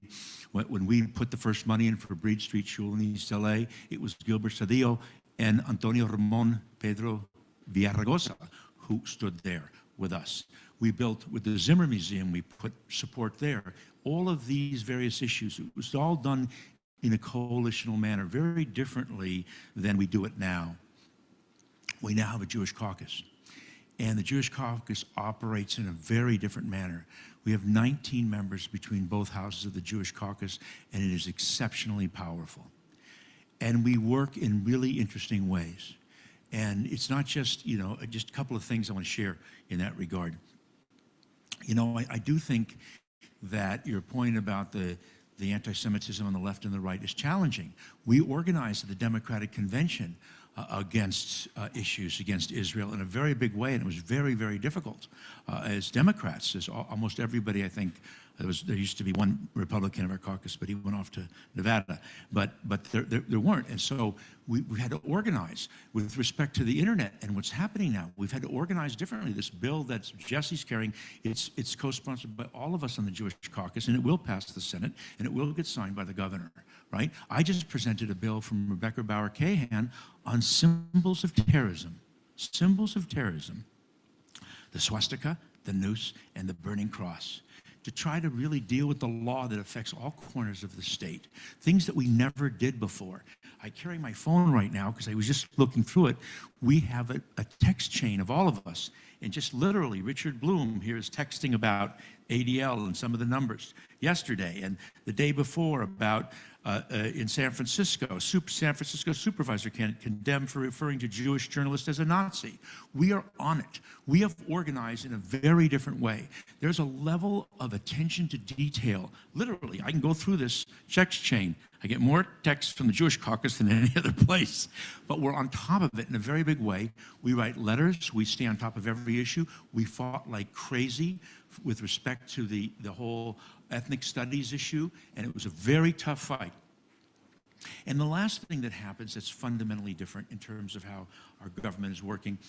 When we put the first money in for Breed Street Shul in East LA, it was Gilbert Cedillo and Antonio Ramon Pedro Villaraigosa who stood there with us. We built with the Zimmer Museum, we put support there. All of these various issues, it was all done in a coalitional manner, very differently than we do it now. We now have a Jewish caucus, and the Jewish caucus operates in a very different manner. We have 19 members between both houses of the Jewish caucus, and it is exceptionally powerful. And we work in really interesting ways. And it's not just, just a couple of things I want to share in that regard. I do think that your point about the anti-Semitism on the left and the right is challenging. We organized at the Democratic Convention against issues against Israel in a very big way, and it was very, very difficult. As Democrats, as almost everybody, I think, there used to be one Republican of our caucus, but he went off to Nevada. But there weren't, and so we had to organize with respect to the internet and what's happening now. We've had to organize differently. This bill that Jesse's carrying, it's co-sponsored by all of us on the Jewish caucus, and it will pass the Senate, and it will get signed by the governor. Right? I just presented a bill from Rebecca Bauer-Cahan on symbols of terrorism. Symbols of terrorism. The swastika, the noose, and the burning cross, to try to really deal with the law that affects all corners of the state, things that we never did before. I carry my phone right now because I was just looking through it. We have a text chain of all of us, and just literally Richard Bloom here is texting about ADL and some of the numbers yesterday, and the day before about in San Francisco, San Francisco supervisor condemned for referring to Jewish journalists as a Nazi. We are on it. We have organized in a very different way. There's a level of attention to detail. Literally, I can go through this text chain. I get more texts from the Jewish caucus than any other place, but we're on top of it in a very big way. We write letters. We stay on top of every issue. We fought like crazy with respect to the whole ethnic studies issue, and it was a very tough fight. And the last thing that happens that's fundamentally different in terms of how our government is working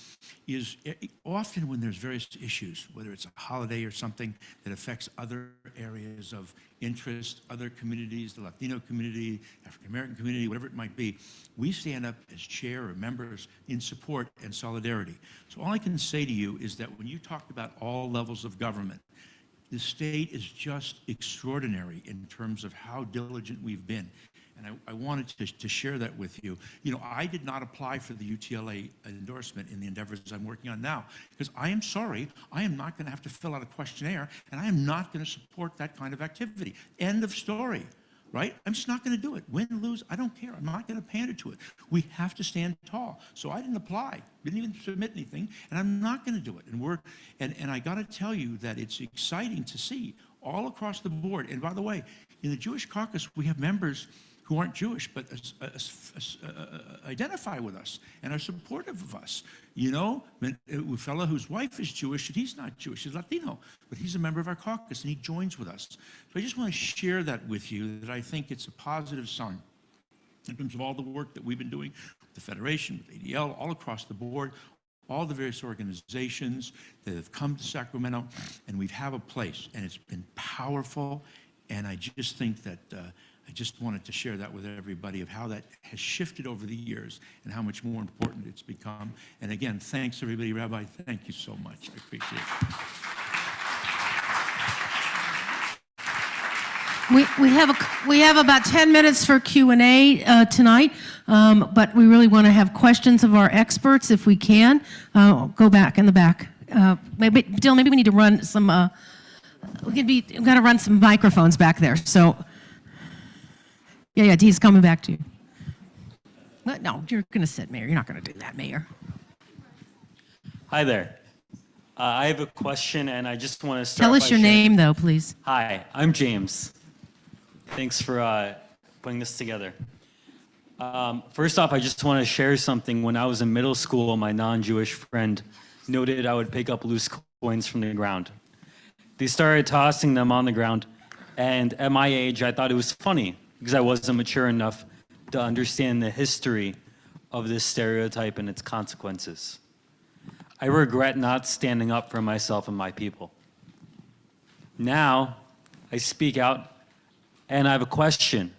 is often when there's various issues, whether it's a holiday or something that affects other areas of interest, other communities, the Latino community, African-American community, whatever it might be, we stand up as chair or members in support and solidarity. So all I can say to you is that when you talked about all levels of government, the state is just extraordinary in terms of how diligent we've been. And I wanted to share that with you. I did not apply for the UTLA endorsement in the endeavors I'm working on now, because I am sorry, I am not going to have to fill out a questionnaire, and I am not going to support that kind of activity. End of story, right? I'm just not going to do it. Win, lose, I don't care. I'm not going to pander to it. We have to stand tall. So I didn't apply, didn't even submit anything, and I'm not going to do it. And I got to tell you that it's exciting to see all across the board. And by the way, in the Jewish caucus, we have members who aren't Jewish, but identify with us and are supportive of us. A fellow whose wife is Jewish, and he's not Jewish, he's Latino, but he's a member of our caucus, and he joins with us. So I just want to share that with you, that I think it's a positive sign in terms of all the work that we've been doing with the Federation, with ADL, all across the board, all the various organizations that have come to Sacramento, and we have a place, and it's been powerful, and I just think that I just wanted to share that with everybody of how that has shifted over the years and how much more important it's become. And again, thanks everybody. Rabbi, thank you so much. I appreciate it. We have about 10 minutes for Q&A tonight, but we really want to have questions of our experts if we can. Go back in the back. Maybe we need to run some. We've got to run some microphones back there. So. Yeah, Dee's coming back to you. No, you're going to sit, Mayor. You're not going to do that, Mayor. Hi there. I have a question, and I just want to start Tell us your name, though, please. Hi, I'm James. Thanks for putting this together. First off, I just want to share something. When I was in middle school, my non-Jewish friend noted I would pick up loose coins from the ground. They started tossing them on the ground, And at my age, I thought it was funny because I wasn't mature enough to understand the history of this stereotype and its consequences. I regret not standing up for myself and my people. Now, I speak out and I have a question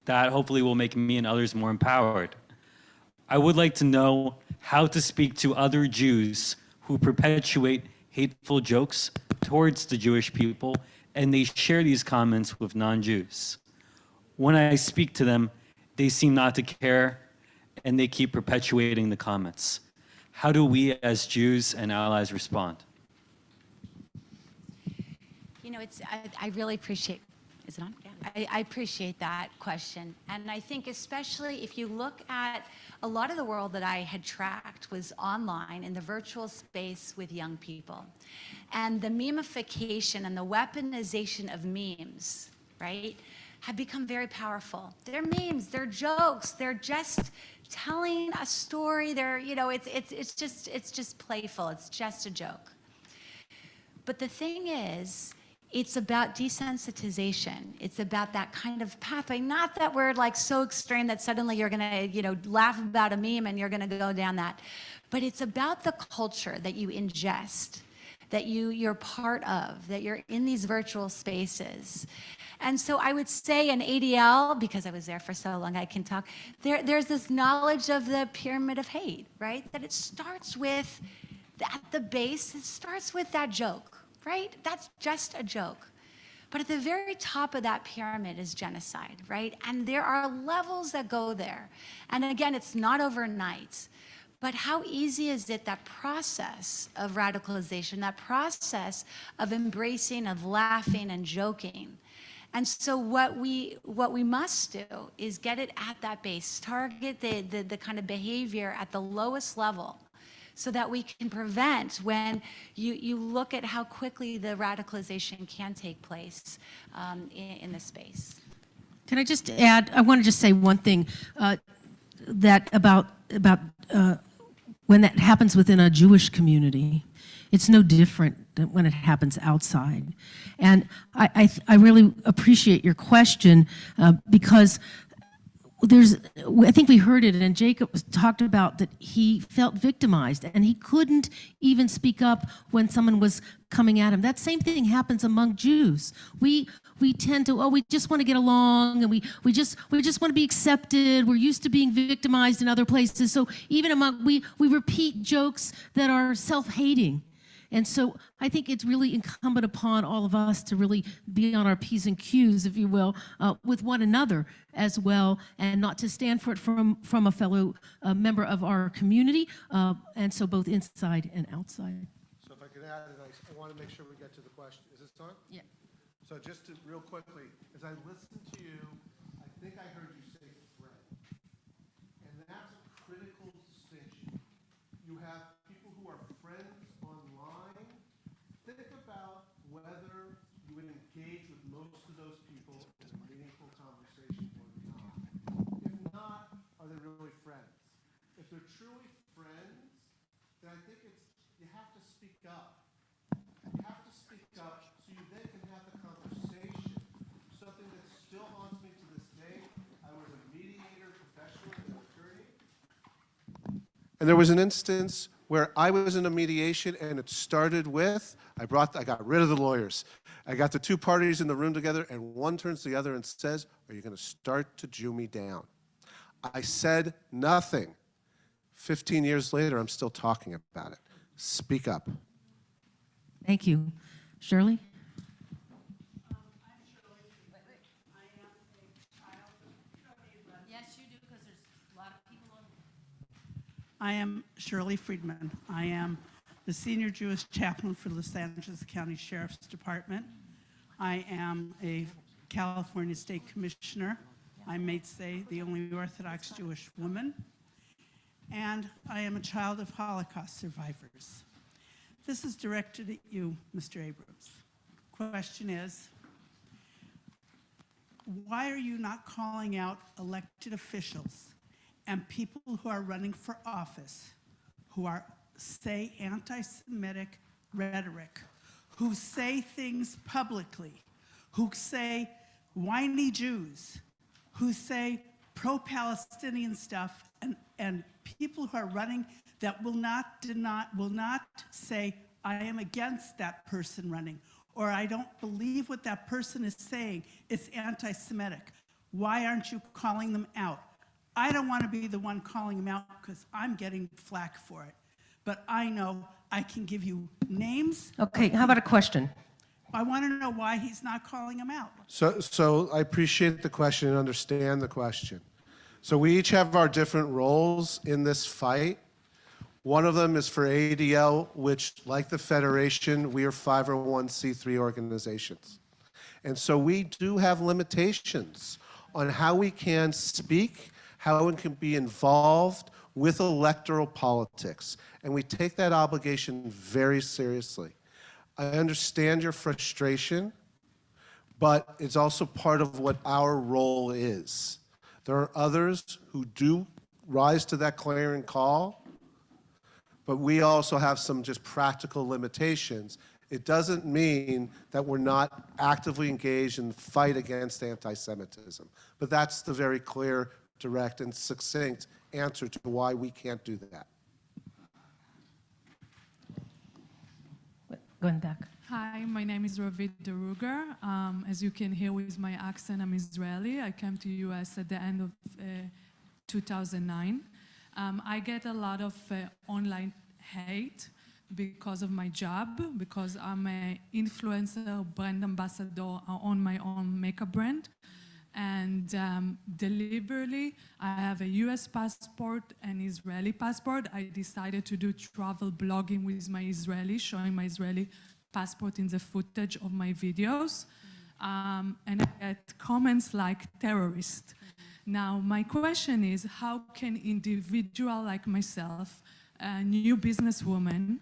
that hopefully will make me and others more empowered. I would like to know how to speak to other Jews who perpetuate hateful jokes towards the Jewish people, and they share these comments with non-Jews. When I speak to them, they seem not to care, and they keep perpetuating the comments. How do we as Jews and allies respond? You know, I really appreciate, is it on? Yeah. I appreciate that question. And I think especially if you look at a lot of the world that I had tracked was online in the virtual space with young people. And the memification and the weaponization of memes, right, have become very powerful. They're memes, they're jokes, they're just telling a story. They're, you know, it's just playful, it's just a joke. But the thing is, it's about desensitization. It's about that kind of pathway. Not that we're like so extreme that suddenly you're gonna, you know, laugh about a meme and you're gonna go down that. But it's about the culture that you ingest, that you're part of, that you're in these virtual spaces. And so I would say in ADL, because I was there for so long, I can talk, there's this knowledge of the pyramid of hate, right? That it starts with, at the base, it starts with that joke. Right? That's just a joke. But at the very top of that pyramid is genocide, right? And there are levels that go there. And again, it's not overnight. But how easy is it, that process of radicalization, that process of embracing, of laughing and joking? And so what we must do is get it at that base, target the kind of behavior at the lowest level, so that we can prevent when you look at how quickly the radicalization can take place in this space. Can I just add, I want to just say one thing that about when that happens within a Jewish community, it's no different than when it happens outside. And I really appreciate your question because I think we heard it, and Jacob talked about that he felt victimized, and he couldn't even speak up when someone was coming at him. That same thing happens among Jews. We tend to, we just want to get along, and we just want to be accepted. We're used to being victimized in other places. So even among, we repeat jokes that are self-hating. And so I think it's really incumbent upon all of us to really be on our P's and Q's, if you will, with one another as well, and not to stand for it from a fellow member of our community, and so both inside and outside. So if I could add, I want to make sure we get to the question. Is this on? Yeah. So just to, real quickly, as I listened to you, I think I heard you say friend. And that's a critical distinction. You have people who are friends online. Think about whether you would engage with most of those people in a meaningful conversation or not. If not, are they really friends? If they're truly friends, then I think you have to speak up. You have to speak up so you then can have the conversation. Something that still haunts me to this day. I was a mediator professionally, an attorney. And there was an instance where I was in a mediation and it started with, I got rid of the lawyers. I got the two parties in the room together and one turns to the other and says, are you going to start to Jew me down? I said nothing. 15 years later, I'm still talking about it. Speak up. Thank you. Shirley? Yes, you do, because there's a lot of people on. I am Shirley Friedman. I am the Senior Jewish Chaplain for Los Angeles County Sheriff's Department. I am a California State Commissioner. I'm Meister, the only Orthodox Jewish woman. And I am a child of Holocaust survivors. This is directed at you, Mr. Abrams. Question is, why are you not calling out elected officials and people who are running for office who say anti-Semitic rhetoric, who say things publicly, who say whiny Jews, who say pro-Palestinian stuff, and people who are running that will not say, I am against that person running, or I don't believe what that person is saying, it's anti-Semitic. Why aren't you calling them out? I don't want to be the one calling them out because I'm getting flack for it. But I know I can give you names. Okay, how about a question? I want to know why he's not calling them out. So I appreciate the question and understand the question. So we each have our different roles in this fight. One of them is for ADL, which, like the Federation, we are 501c3 organizations. And so we do have limitations on how we can speak, how we can be involved with electoral politics. And we take that obligation very seriously. I understand your frustration, but it's also part of what our role is. There are others who do rise to that clarion call, but we also have some just practical limitations. It doesn't mean that we're not actively engaged in the fight against anti-Semitism. But that's the very clear, direct, and succinct answer to why we can't do that. Going back. Hi, my name is Ravit Deruger. As you can hear with my accent, I'm Israeli. I came to US at the end of 2009. I get a lot of online hate because of my job, because I'm an influencer, brand ambassador on my own makeup brand. And deliberately, I have a US passport and Israeli passport. I decided to do travel blogging with my Israeli, showing my Israeli passport in the footage of my videos. And I get comments like terrorist. Now, my question is, how can individual like myself, a new businesswoman,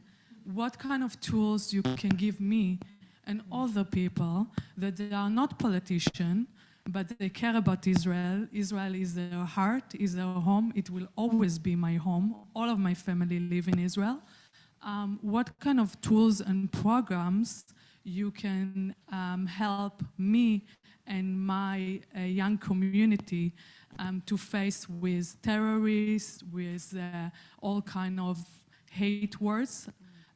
what kind of tools you can give me and other people that they are not politicians, but they care about Israel. Israel is their heart, is their home. It will always be my home. All of my family live in Israel. What kind of tools and programs you can help me and my young community to face with terrorists, with all kind of hate words.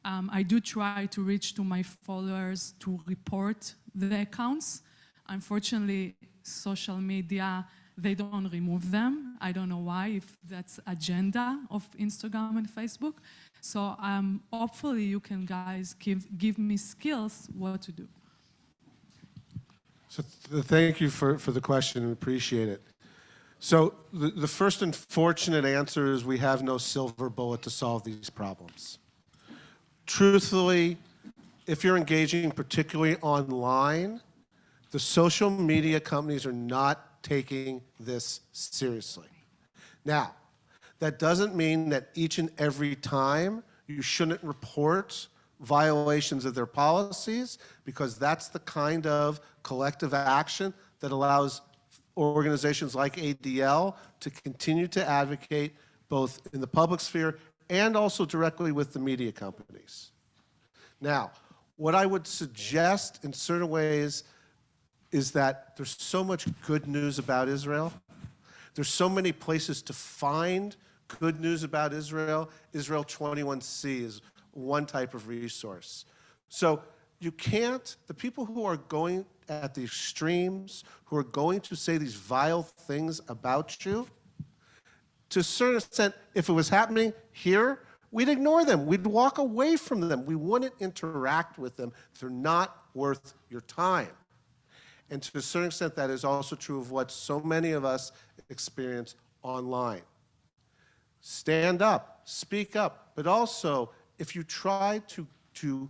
I do try to reach to my followers to report the accounts. Unfortunately, social media, they don't remove them. I don't know why, if that's agenda of Instagram and Facebook. So hopefully you can guys give me skills what to do. So thank you for the question and appreciate it. So the first unfortunate answer is we have no silver bullet to solve these problems. Truthfully, if you're engaging particularly online, the social media companies are not taking this seriously. Now, that doesn't mean that each and every time you shouldn't report violations of their policies, because that's the kind of collective action that allows organizations like ADL to continue to advocate both in the public sphere and also directly with the media companies. Now, what I would suggest in certain ways is that there's so much good news about Israel. There's so many places to find good news about Israel. Israel 21C is one type of resource. So you can't, the people who are going at the extremes, who are going to say these vile things about you, to a certain extent, if it was happening here, we'd ignore them. We'd walk away from them. We wouldn't interact with them. They're not worth your time. And to a certain extent, that is also true of what so many of us experience online. Stand up, speak up, but also if you try to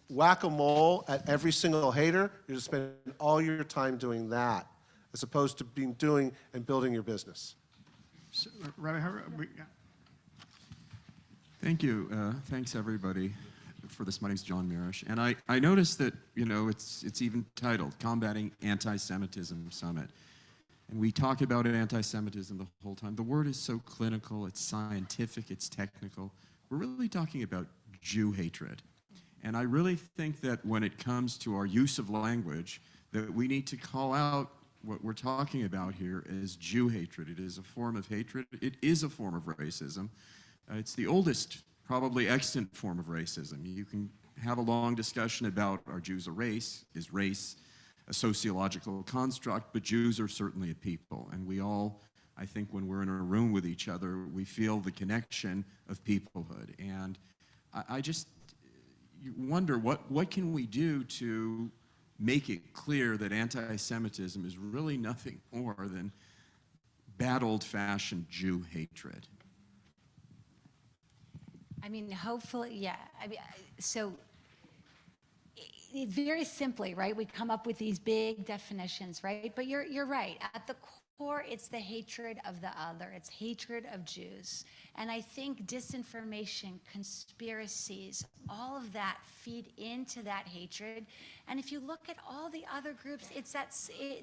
whack-a-mole at every single hater, you're just spending all your time doing that, as opposed to doing and building your business. So, Rabbi, Thank you. Thanks, everybody, for this. My name's John Mirish, and I noticed that, you know, it's even titled Combating Anti-Semitism Summit. And we talk about anti-Semitism the whole time. The word is so clinical, it's scientific, it's technical. We're really talking about Jew hatred. And I really think that when it comes to our use of language, that we need to call out what we're talking about here as Jew hatred. It is a form of hatred. It is a form of racism. It's the oldest, probably extant form of racism. You can have a long discussion about, are Jews a race? Is race a sociological construct? But Jews are certainly a people. And we all, I think when we're in a room with each other, we feel the connection of peoplehood. And I just wonder, what can we do to make it clear that anti-Semitism is really nothing more than bad old-fashioned Jew hatred? I mean, hopefully, yeah. I mean, so very simply, right? We come up with these big definitions, right? But you're right. At the core, it's the hatred of the other. It's hatred of Jews. And I think disinformation, conspiracies, all of that feed into that hatred. And if you look at all the other groups,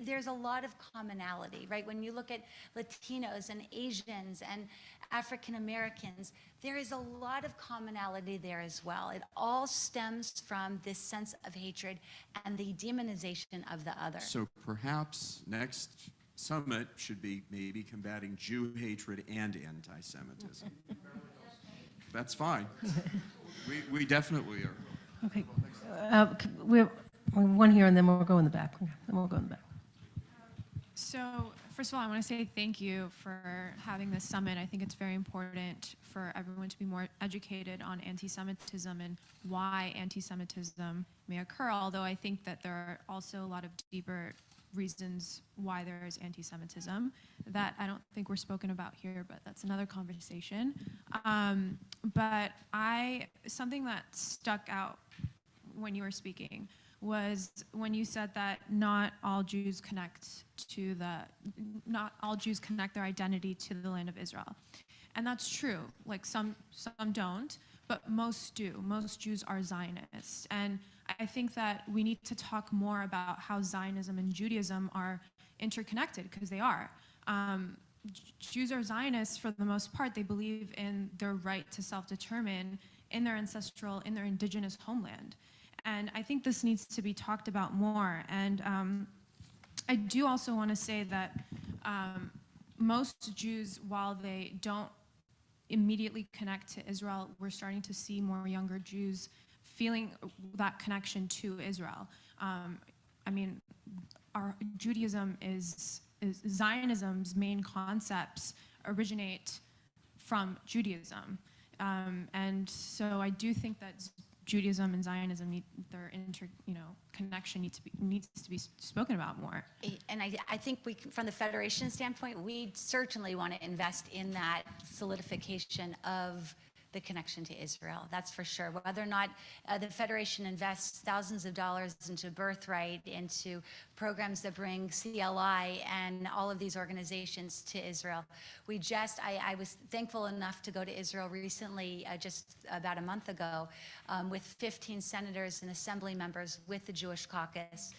there's a lot of commonality, right? When you look at Latinos and Asians and African Americans, there is a lot of commonality there as well. It all stems from this sense of hatred and the demonization of the other. So perhaps next summit should be maybe combating Jew hatred and anti-Semitism. That's fine. We definitely are. Okay. We're one here, and then we'll go in the back. So, first of all, I want to say thank you for having this summit. I think it's very important for everyone to be more educated on anti-Semitism and why anti-Semitism may occur, although I think that there are also a lot of deeper reasons why there is anti-Semitism that I don't think were spoken about here, but that's another conversation. But something that stuck out when you were speaking was when you said that not all Jews connect their identity to the land of Israel. And that's true. Like some don't, but most do. Most Jews are Zionists. And I think that we need to talk more about how Zionism and Judaism are interconnected, because they are. Jews are Zionists for the most part. They believe in their right to self-determine in their indigenous homeland. And I think this needs to be talked about more. And I do also want to say that most Jews, while they don't immediately connect to Israel, we're starting to see more younger Jews feeling that connection to Israel. I mean, our Judaism is Zionism's main concepts originate from Judaism. And so I do think that Judaism and Zionism connection needs to be spoken about more. And I think from the Federation standpoint, we certainly want to invest in that solidification of the connection to Israel. That's for sure. Whether or not the Federation invests thousands of dollars into Birthright, into programs that bring CLI and all of these organizations to Israel. I was thankful enough to go to Israel recently, just about a month ago, with 15 senators and assembly members with the Jewish caucus,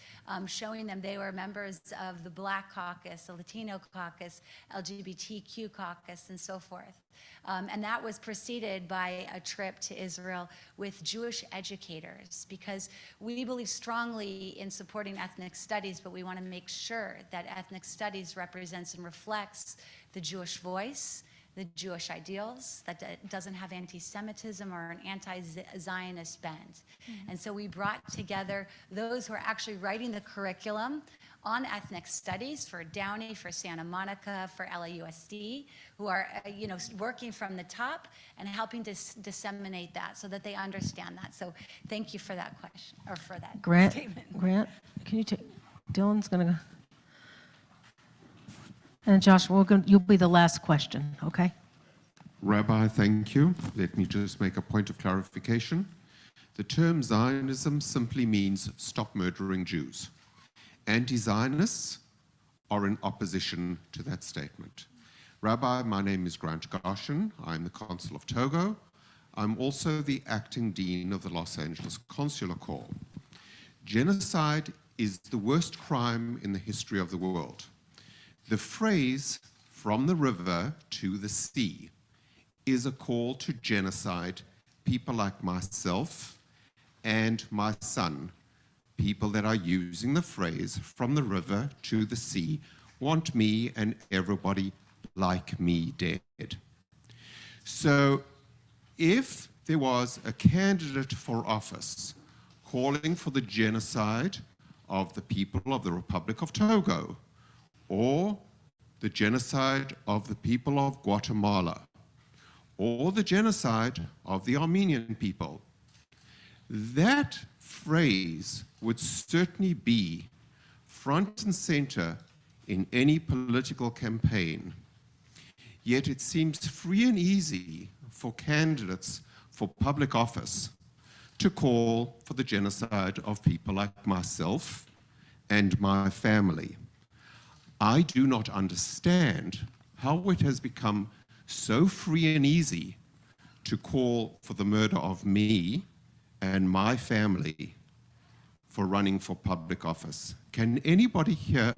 showing them they were members of the Black caucus, the Latino caucus, LGBTQ caucus, and so forth. And that was preceded by a trip to Israel with Jewish educators, because we believe strongly in supporting ethnic studies, but we want to make sure that ethnic studies represents and reflects the Jewish voice, the Jewish ideals, that doesn't have anti-Semitism or an anti-Zionist bent. And so we brought together those who are actually writing the curriculum on ethnic studies for Downey, for Santa Monica, for LAUSD, who are working from the top and helping to disseminate that so that they understand that. So thank you for that question, or for that statement. Grant, can you take, Dylan's gonna go. And Josh, you'll be the last question, okay? Rabbi, thank you. Let me just make a point of clarification. The term Zionism simply means stop murdering Jews. Anti-Zionists are in opposition to that statement. Rabbi, my name is Grant Garshin. I'm the Consul of Togo. I'm also the acting dean of the Los Angeles Consular Corps. Genocide is the worst crime in the history of the world. The phrase, from the river to the sea, is a call to genocide people like myself and my son, people that are using the phrase from the river to the sea, want me and everybody like me dead. So if there was a candidate for office calling for the genocide of the people of the Republic of Togo, or the genocide of the people of Guatemala, or the genocide of the Armenian people, that phrase would certainly be front and center in any political campaign. Yet it seems free and easy for candidates for public office to call for the genocide of people like myself and my family. I do not understand how it has become so free and easy to call for the murder of me and my family for running for public office. Can anybody here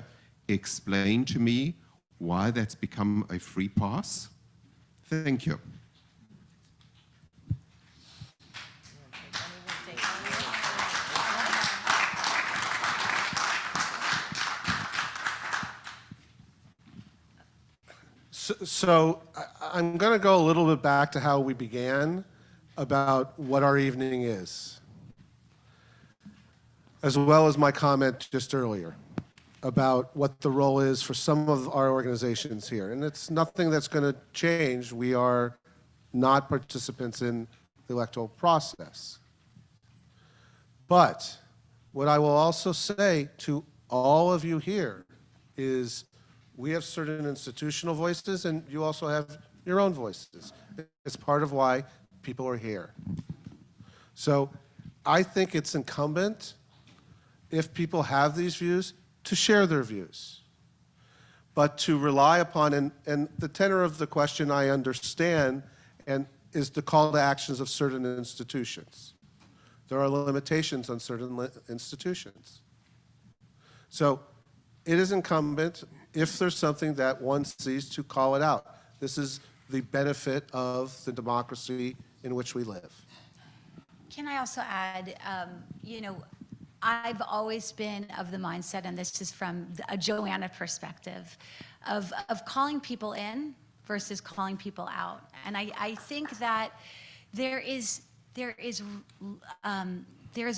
explain to me why that's become a free pass? Thank you. So I'm going to go a little bit back to how we began about what our evening is, as well as my comment just earlier about what the role is for some of our organizations here. And it's nothing that's going to change. We are not participants in the electoral process. But what I will also say to all of you here is we have certain institutional voices, and you also have your own voices. It's part of why people are here. So I think it's incumbent, if people have these views, to share their views. But to rely upon, and the tenor of the question I understand, and is the call to actions of certain institutions. There are limitations on certain institutions. So it is incumbent, if there's something that one sees, to call it out. This is the benefit of the democracy in which we live. Can I also add, you know, I've always been of the mindset, and this is from a Joanna perspective, of calling people in versus calling people out. And I think that there is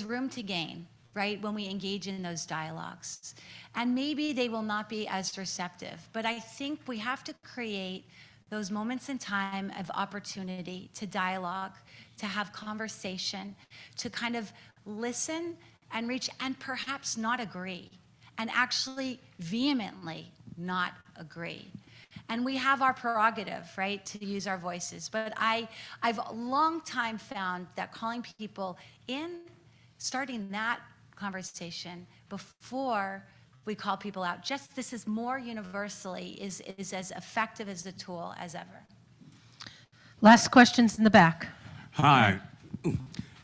room to gain, right, when we engage in those dialogues. And maybe they will not be as receptive, but I think we have to create those moments in time of opportunity to dialogue, to have conversation, to kind of listen and reach, and perhaps not agree, and actually vehemently not agree. And we have our prerogative, right, to use our voices. But I've a long time found that calling people in, starting that conversation before we call people out, just this is more universally, is as effective as a tool as ever. Last questions in the back. Hi.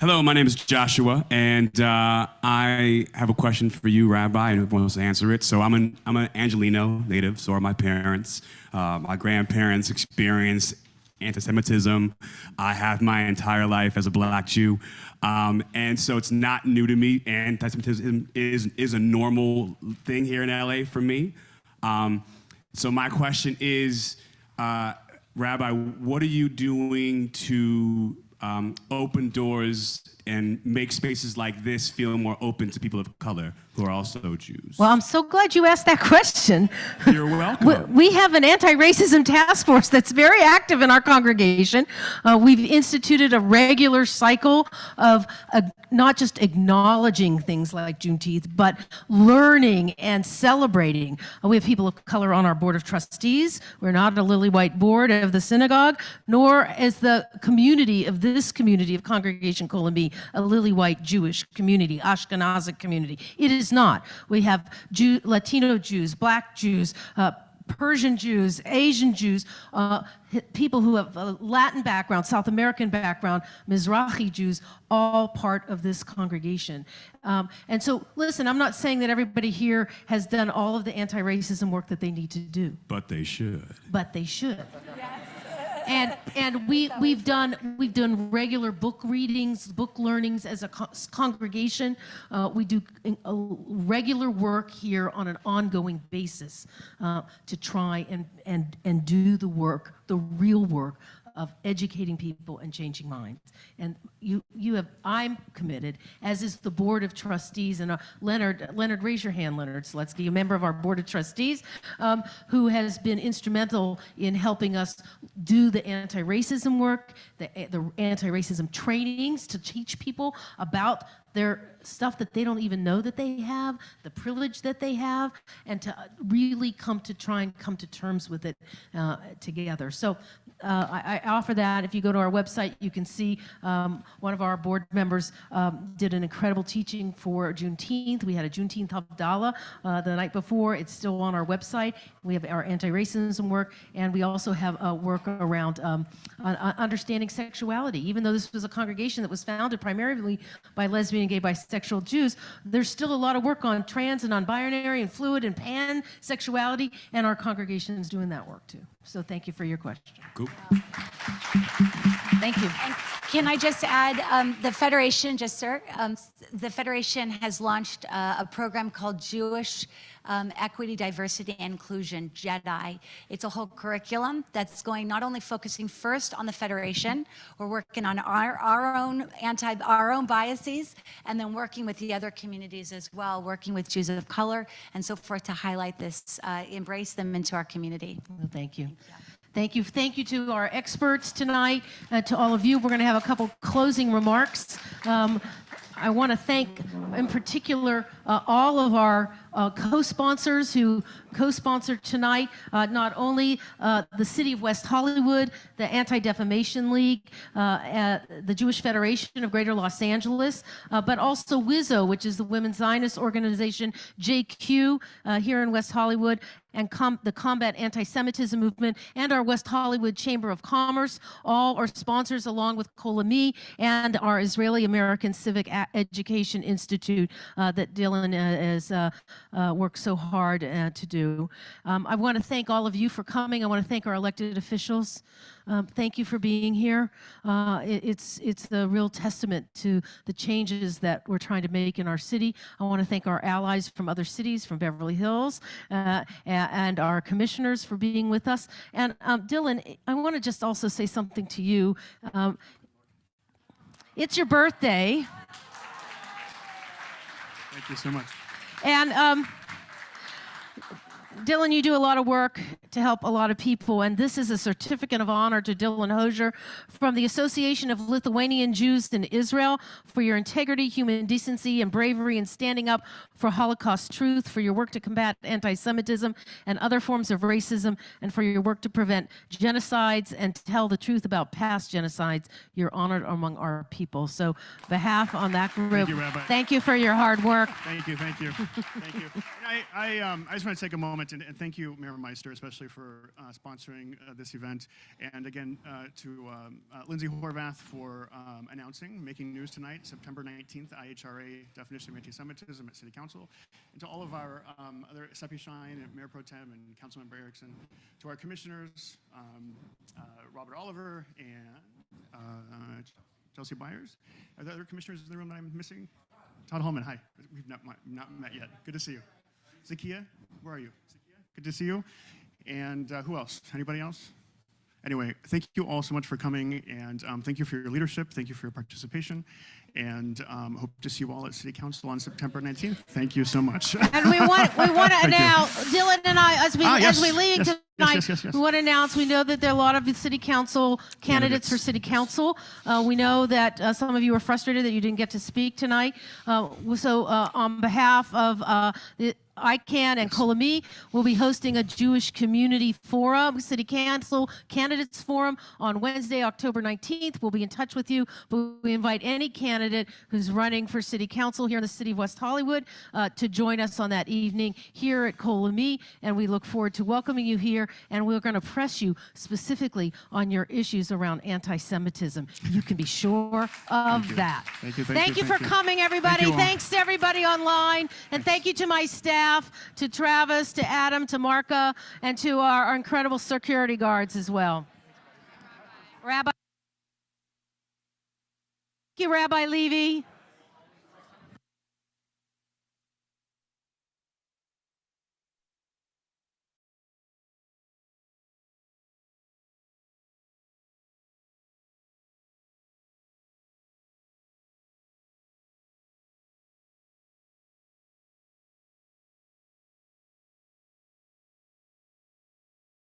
Hello, my name is Joshua, and I have a question for you, Rabbi, and everyone wants to answer it. So I'm an Angelino native, so are my parents. My grandparents experienced anti-Semitism. I have my entire life as a Black Jew. And so it's not new to me. Anti-Semitism is a normal thing here in LA for me. So my question is, Rabbi, what are you doing to open doors and make spaces like this feel more open to people of color who are also Jews? Well, I'm so glad you asked that question. You're welcome. We have an anti-racism task force that's very active in our congregation. We've instituted a regular cycle of not just acknowledging things like Juneteenth, but learning and celebrating. We have people of color on our board of trustees. We're not a lily-white board of the synagogue, nor is the community of this community of Congregation Kol Ami a lily-white Jewish community, Ashkenazic community. It is not. We have Latino Jews, Black Jews, Persian Jews, Asian Jews, people who have a Latin background, South American background, Mizrahi Jews, all part of this congregation. And so, listen, I'm not saying that everybody here has done all of the anti-racism work that they need to do. But they should. But they should. And we've done regular book readings, book learnings as a congregation. We do regular work here on an ongoing basis to try and do the work, the real work of educating people and changing minds. And I'm committed, as is the Board of Trustees, and Leonard, raise your hand, Leonard Slutsky, a member of our Board of Trustees, who has been instrumental in helping us do the anti-racism work, the anti-racism trainings to teach people about their stuff that they don't even know that they have, the privilege that they have, and to really try and come to terms with it together. So I offer that. If you go to our website, you can see one of our board members did an incredible teaching for Juneteenth. We had a Juneteenth Havdalah the night before. It's still on our website. We have our anti-racism work, and we also have work around understanding sexuality. Even though this was a congregation that was founded primarily by lesbian and gay bisexual Jews, there's still a lot of work on trans and non-binary and fluid and pansexuality, and our congregation is doing that work too. So thank you for your question. Cool. Thank you. And can I just add, the Federation, the Federation has launched a program called Jewish Equity, Diversity, and Inclusion, JEDI. It's a whole curriculum that's going not only focusing first on the Federation, we're working on our own biases, and then working with the other communities as well, working with Jews of color and so forth to highlight this, embrace them into our community. Well, thank you. Thank you. Thank you to our experts tonight, to all of you. We're going to have a couple closing remarks. I want to thank, in particular, all of our co-sponsors who co-sponsored tonight, not only the City of West Hollywood, the Anti-Defamation League, the Jewish Federation of Greater Los Angeles, but also WIZO, which is the Women's Zionist Organization, JQ here in West Hollywood, and the Combat Anti-Semitism Movement, and our West Hollywood Chamber of Commerce. All are sponsors, along with Kol Ami and our Israeli American Civic Education Institute that Dylan has worked so hard to do. I want to thank all of you for coming. I want to thank our elected officials. Thank you for being here. It's the real testament to the changes that we're trying to make in our city. I want to thank our allies from other cities, from Beverly Hills, and our commissioners for being with us. And Dylan, I want to just also say something to you. It's your birthday. Thank you so much. And Dylan, you do a lot of work to help a lot of people, and this is a certificate of honor to Dylan Hosier from the Association of Lithuanian Jews in Israel for your integrity, human decency, and bravery in standing up for Holocaust truth, for your work to combat anti-Semitism and other forms of racism, and for your work to prevent genocides and tell the truth about past genocides. You're honored among our people. So, behalf on that group, Thank you, Rabbi. Thank you for your hard work. Thank you, thank you, thank you. And I just want to take a moment and thank you, Mayor Meister, especially for sponsoring this event, and again to Lindsay Horvath for making news tonight, September 19th, IHRA definition of anti-Semitism at City Council, and to all of our other Seppi Shine and Mayor Pro Tem and Councilmember Erickson, to our commissioners, Robert Oliver and Chelsea Byers. Are there other commissioners in the room that I'm missing? Todd Holman, hi. We've not met yet. Good to see you. Zakia, where are you? Zakia, good to see you. And who else? Anybody else? Anyway, thank you all so much for coming, and thank you for your leadership. Thank you for your participation, and hope to see you all at City Council on September 19th. Thank you so much. And we want to now, Dylan and I, as we leave tonight, we want to announce, we know that there are a lot of City Council candidates for City Council. We know that some of you are frustrated that you didn't get to speak tonight. So on behalf of the ICANN and Kol Ami will be hosting a Jewish Community Forum, City Council Candidates Forum on Wednesday, October 19th. We'll be in touch with you, but we invite any candidate who's running for City Council here in the City of West Hollywood to join us on that evening here at Kol Ami, and we look forward to welcoming you here, and we're going to press you specifically on your issues around anti-Semitism. You can be sure of that. Thank you for coming, everybody. Thanks to everybody online, and thank you to my staff, to Travis, to Adam, to Marka, and to our incredible security guards as well. Rabbi. Thank you, Rabbi Levy.